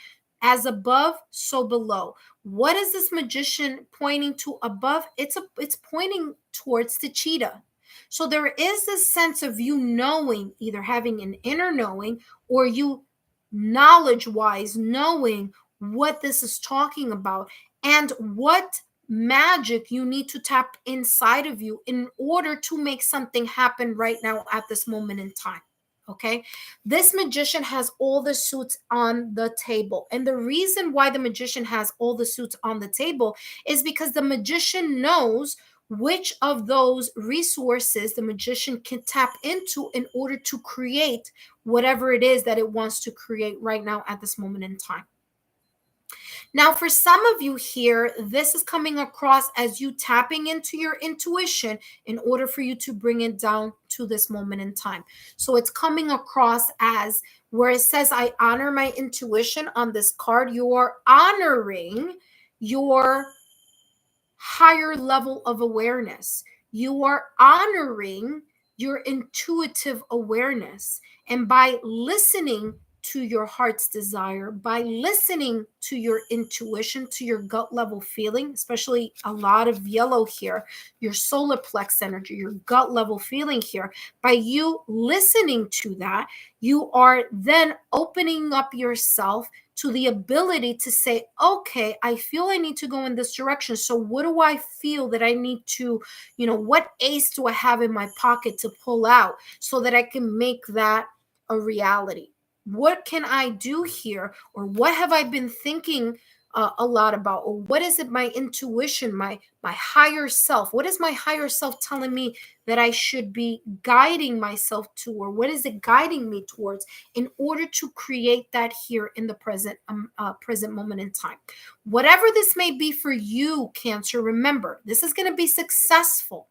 as above, so below. What is this magician pointing to above? It's pointing towards the cheetah. So there is this sense of you knowing, either having an inner knowing or you knowledge-wise knowing what this is talking about and what magic you need to tap inside of you in order to make something happen right now at this moment in time. Okay, this magician has all the suits on the table, and the reason why the magician has all the suits on the table is because the magician knows which of those resources the magician can tap into in order to create whatever it is that it wants to create right now at this moment in time. Now, for some of you here, this is coming across as you tapping into your intuition in order for you to bring it down to this moment in time. So it's coming across as where it says, I honor my intuition on this card. You are honoring your higher level of awareness. You are honoring your intuitive awareness. And by listening to your heart's desire, by listening to your intuition, to your gut level feeling, especially a lot of yellow here, your solar plex energy, your gut level feeling here, by you listening to that, you are then opening up yourself to the ability to say, okay, I feel I need to go in this direction. So what do I feel that I need to, what ace do I have in my pocket to pull out so that I can make that a reality? What can I do here? Or what have I been thinking a lot about? Or what is it, my intuition, my higher self? What is my higher self telling me that I should be guiding myself to? Or what is it guiding me towards in order to create that here in the present moment in time? Whatever this may be for you, Cancer, remember, this is going to be successful.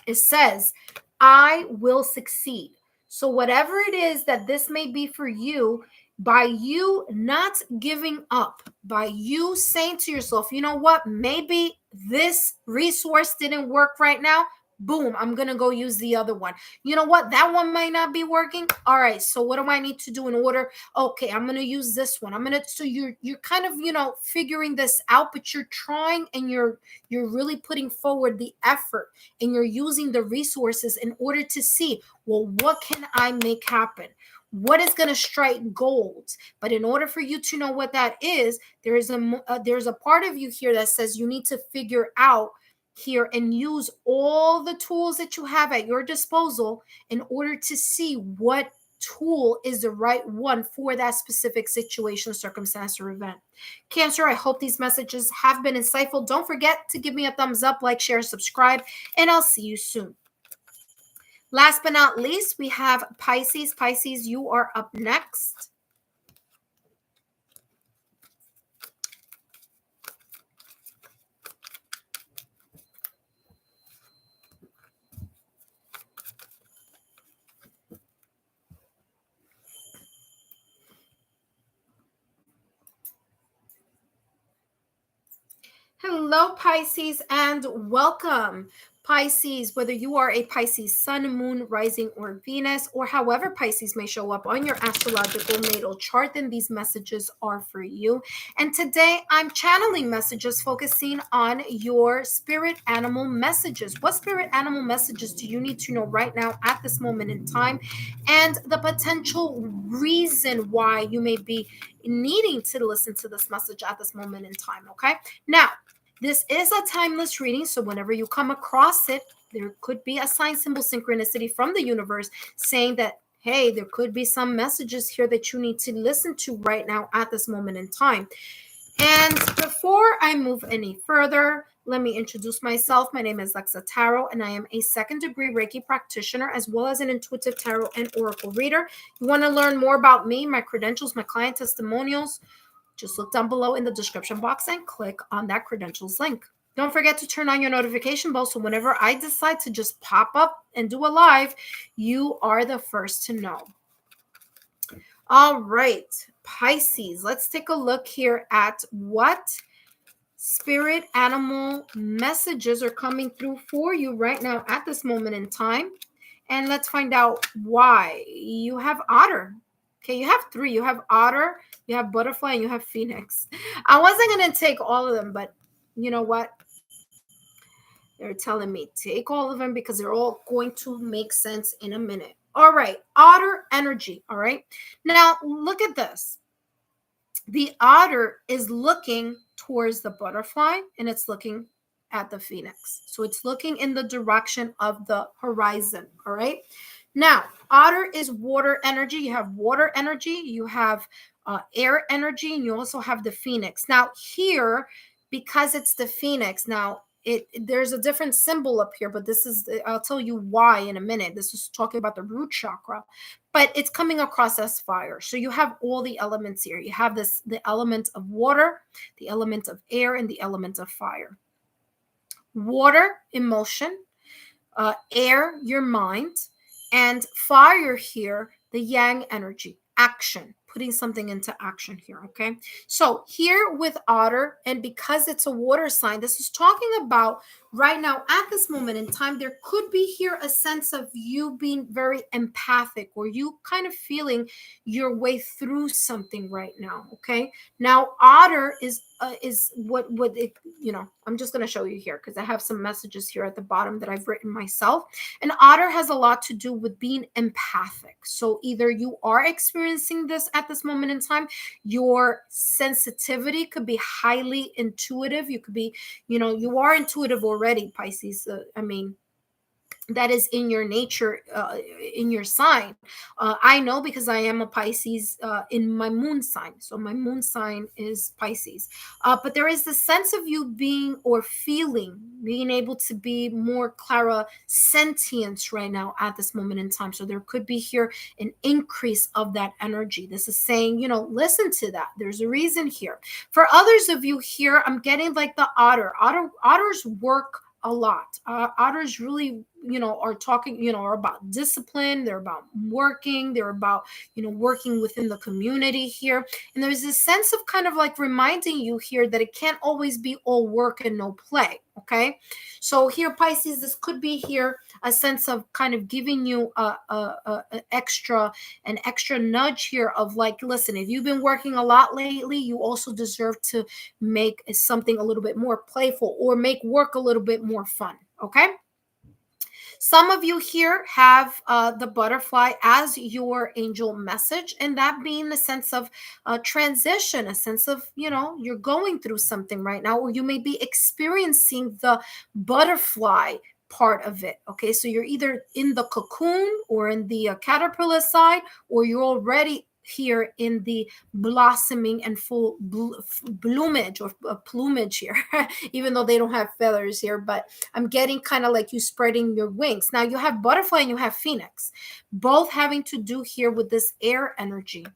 It says, I will succeed. So whatever it is that this may be for you, by you not giving up, by you saying to yourself, you know what, maybe this resource didn't work right now. Boom, I'm going to go use the other one. You know what? That one might not be working. All right. So what do I need to do in order? Okay, I'm going to use this one. So you're kind of, figuring this out, but you're trying and you're really putting forward the effort and you're using the resources in order to see, well, what can I make happen? what is going to strike gold. But in order for you to know what that is, there's a part of you here that says you need to figure out here and use all the tools that you have at your disposal in order to see what tool is the right one for that specific situation, circumstance, or event. Cancer, I hope these messages have been insightful. Don't forget to give me a thumbs up, like, share, subscribe, and I'll see you soon. Last but not least, we have Pisces. Pisces, you are up next. Hello, Pisces, and welcome. Pisces, whether you are a Pisces sun, moon, rising, or Venus, or however Pisces may show up on your astrological natal chart, then these messages are for you. And today I'm channeling messages focusing on your spirit animal messages. What spirit animal messages do you need to know right now at this moment in time? And the potential reason why you may be needing to listen to this message at this moment in time, okay? Now, this is a timeless reading, so whenever you come across it, there could be a sign, symbol, synchronicity from the universe saying that, hey, there could be some messages here that you need to listen to right now at this moment in time. And before I move any further, let me introduce myself. My name is Lexa Tarot, and I am a second-degree Reiki practitioner, as well as an intuitive tarot and oracle reader. You want to learn more about me, my credentials, my client testimonials, just look down below in the description box and click on that credentials link. Don't forget to turn on your notification bell so whenever I decide to just pop up and do a live, you are the first to know. All right, Pisces, let's take a look here at what spirit animal messages are coming through for you right now at this moment in time. And let's find out why. You have otter. Okay, you have three. You have otter, you have butterfly, and you have phoenix. I wasn't going to take all of them, but you know what? They're telling me take all of them because they're all going to make sense in a minute. All right, otter energy. All right. Now, look at this. The otter is looking towards the butterfly and it's looking at the phoenix. So it's looking in the direction of the horizon. All right. Now, otter is water energy. You have water energy, you have air energy, and you also have the phoenix. Now, here, because it's the phoenix, now there's a different symbol up here, but this is, I'll tell you why in a minute. This is talking about the root chakra, but it's coming across as fire. So you have all the elements here. You have the element of water, the element of air, and the element of fire. Water, emotion, air, your mind, and fire here, the yang energy, action, putting something into action here, okay? So here with otter, and because it's a water sign, this is talking about right now at this moment in time, there could be here a sense of you being very empathic or you kind of feeling your way through something right now, okay? Now, otter is what it, you know, I'm just going to show you here because I have some messages here at the bottom that I've written myself. And otter has a lot to do with being empathic. So either you are experiencing this at this moment in time, your sensitivity could be highly intuitive. You could be, you know, you are intuitive already, Pisces. I mean, that is in your nature, in your sign. I know because I am a Pisces in my moon sign. So my moon sign is Pisces. But there is the sense of you being or feeling, being able to be more clara sentience right now at this moment in time. So there could be here an increase of that energy. This is saying, you know, listen to that. There's a reason here. For others of you here, I'm getting like the otter. Otters work a lot. Otters really, you know, are talking, you know, are about discipline. They're about working. They're about, you know, working within the community here. And there's this sense of kind of like reminding you here that it can't always be all work and no play. Okay. So here, Pisces, this could be here a sense of kind of giving you an extra nudge here of like, listen, if you've been working a lot lately, you also deserve to make something a little bit more playful or make work a little bit more fun. Okay. Some of you here have the butterfly as your angel message, and that being the sense of transition, a sense of, you're going through something right now, or you may be experiencing the butterfly part of it. Okay, so you're either in the cocoon or in the caterpillar side, or you're already here in the blossoming and full plumage or plumage here, even though they don't have feathers here, but I'm getting kind of like you spreading your wings. Now you have butterfly and you have phoenix, both having to do here with this air energy.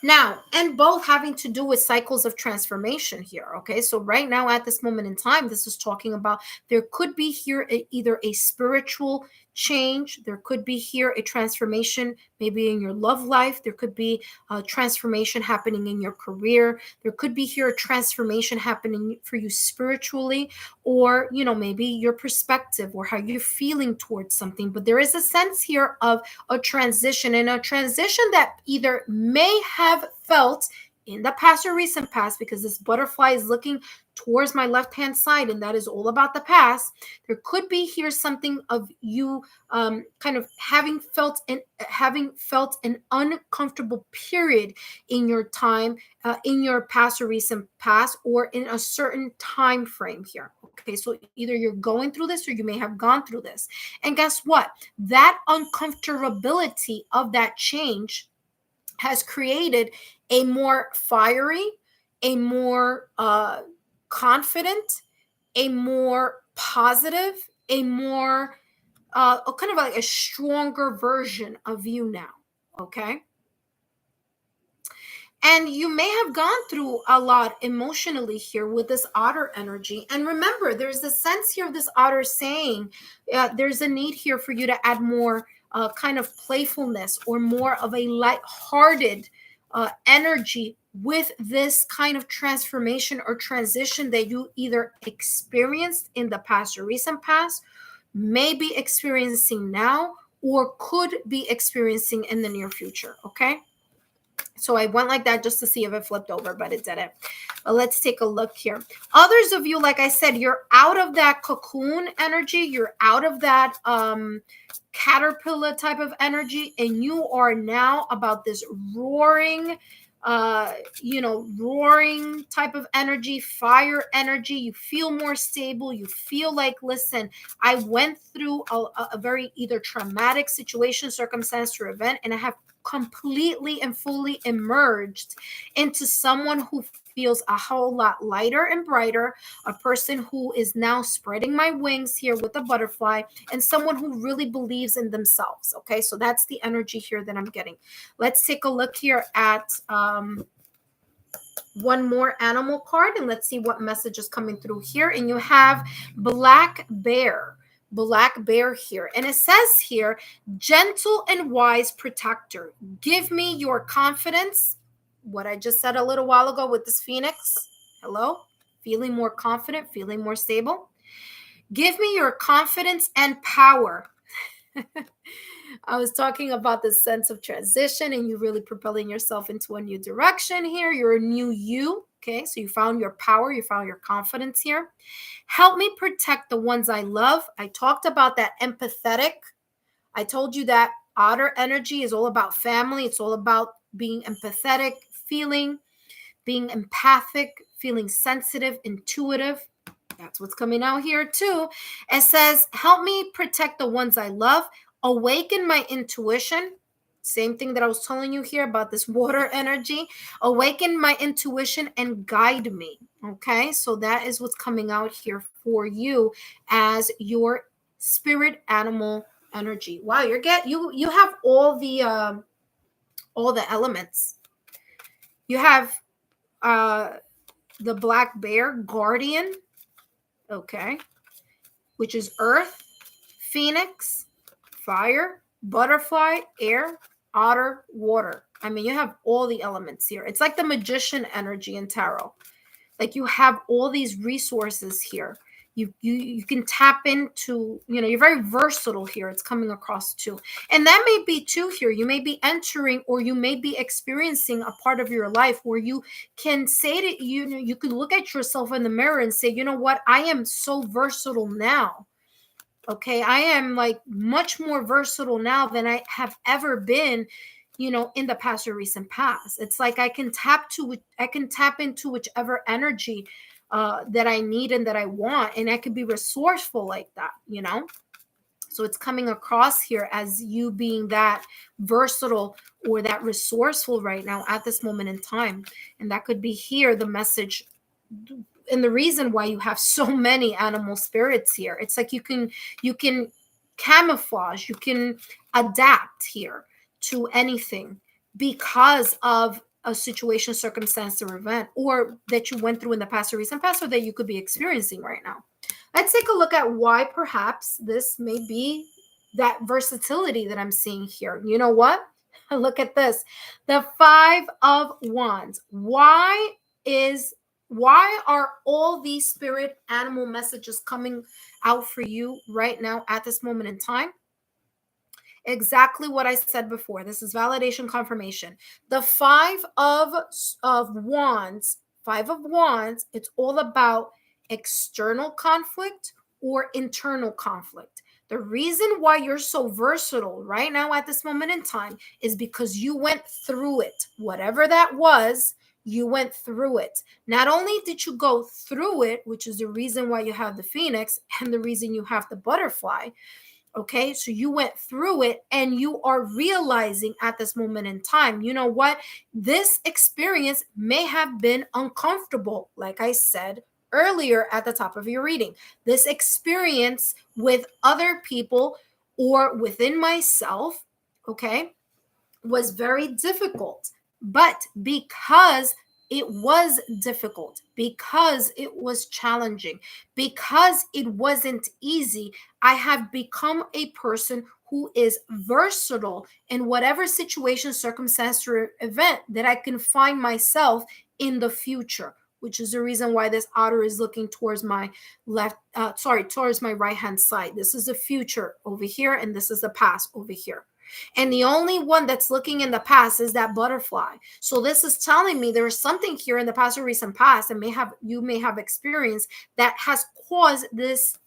Now, and both having to do with cycles of transformation here. Okay, so right now at this moment in time, this is talking about there could be here either a spiritual change, there could be here a transformation maybe in your love life, there could be a transformation happening in your career, there could be here a transformation happening for you spiritually, or maybe your perspective or how you're feeling towards something. But there is a sense here of a transition, and a transition that either may have felt in the past or recent past, because this butterfly is looking towards my left hand side, and that is all about the past. There could be here something of you kind of having felt an uncomfortable period in your time, in your past or recent past, or in a certain time frame here. Okay, so either you're going through this or you may have gone through this, and guess what? That uncomfortability of that change has created a more fiery, a more confident, a more positive, a more kind of like a stronger version of you now. Okay. And you may have gone through a lot emotionally here with this otter energy. And remember, there's a sense here of this otter saying there's a need here for you to add more kind of playfulness or more of a light-hearted energy with this kind of transformation or transition that you either experienced in the past or recent past, may be experiencing now, or could be experiencing in the near future. Okay. So I went like that just to see if it flipped over, but it didn't. Let's take a look here. Others of you, like I said, you're out of that cocoon energy. You're out of that caterpillar type of energy, and you are now about this roaring, roaring type of energy, fire energy. You feel more stable. You feel like, listen, I went through a very either traumatic situation, circumstance, or event, and I have completely and fully emerged into someone who feels a whole lot lighter and brighter, a person who is now spreading my wings here with a butterfly, and someone who really believes in themselves. Okay, so that's the energy here that I'm getting. Let's take a look here at one more animal card, and let's see what message is coming through here. And you have black bear here, and it says here, gentle and wise protector, give me your confidence. What I just said a little while ago with this phoenix. Hello, feeling more confident, feeling more stable. Give me your confidence and power. I was talking about the sense of transition and you really propelling yourself into a new direction here. You're a new you. Okay, so you found your power, you found your confidence here. Help me protect the ones I love. I talked about that empathetic. I told you that otter energy is all about family. It's all about being empathetic, being empathic, feeling sensitive, intuitive. That's what's coming out here too. It says, help me protect the ones I love, awaken my intuition. Same thing that I was telling you here about this water energy. Awaken my intuition and guide me. Okay, so that is what's coming out here for you as your spirit animal energy. Wow, you have all the elements. You have the black bear guardian, okay, which is earth, phoenix, fire, butterfly, air, otter, water. I mean, you have all the elements here. It's like the magician energy in tarot. Like you have all these resources here. You can tap into, you're very versatile here. It's coming across too. And that may be too here. You may be entering or you may be experiencing a part of your life where you can say to you can look at yourself in the mirror and say, you know what? I am so versatile now. Okay, I am like much more versatile now than I have ever been, in the past or recent past. It's like I can tap into whichever energy that I need and that I want, and I can be resourceful like that. So it's coming across here as you being that versatile or that resourceful right now at this moment in time. And that could be here the message and the reason why you have so many animal spirits here. It's like you can camouflage, you can adapt here to anything because of a situation, circumstance, or event, or that you went through in the past or recent past, or that you could be experiencing right now. Let's take a look at why perhaps this may be that versatility that I'm seeing here. You know what? Look at this. The Five of Wands. Why are all these spirit animal messages coming out for you right now at this moment in time? Exactly what I said before. This is validation confirmation. The five of wands, it's all about external conflict or internal conflict. The reason why you're so versatile right now at this moment in time is because you went through it. Whatever that was, you went through it. Not only did you go through it, which is the reason why you have the phoenix and the reason you have the butterfly. Okay, so you went through it and you are realizing at this moment in time, you know what? This experience may have been uncomfortable, like I said earlier at the top of your reading. This experience with other people or within myself, okay, was very difficult. But because it was difficult, because it was challenging, because it wasn't easy, I have become a person who is versatile in whatever situation, circumstance, or event that I can find myself in the future, which is the reason why this otter is looking towards my towards my right hand side. This is the future over here, and this is the past over here. And the only one that's looking in the past is that butterfly. So this is telling me there is something here in the past or recent past and you may have experienced that has caused this.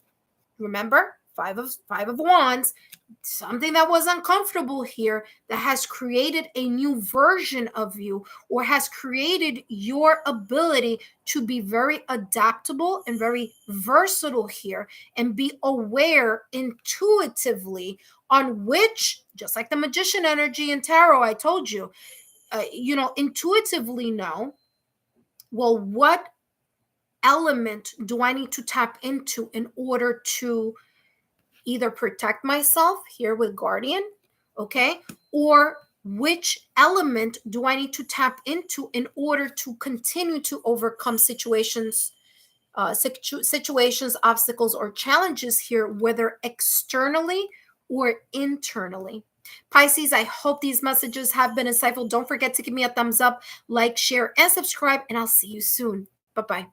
Remember, five of wands, something that was uncomfortable here that has created a new version of you or has created your ability to be very adaptable and very versatile here and be aware intuitively on which, just like the magician energy in tarot, I told you, intuitively know, well, what element do I need to tap into in order to either protect myself here with guardian, okay, or which element do I need to tap into in order to continue to overcome situations, obstacles, or challenges here, whether externally or internally. Pisces, I hope these messages have been insightful. Don't forget to give me a thumbs up, like, share, and subscribe, and I'll see you soon. Bye-bye.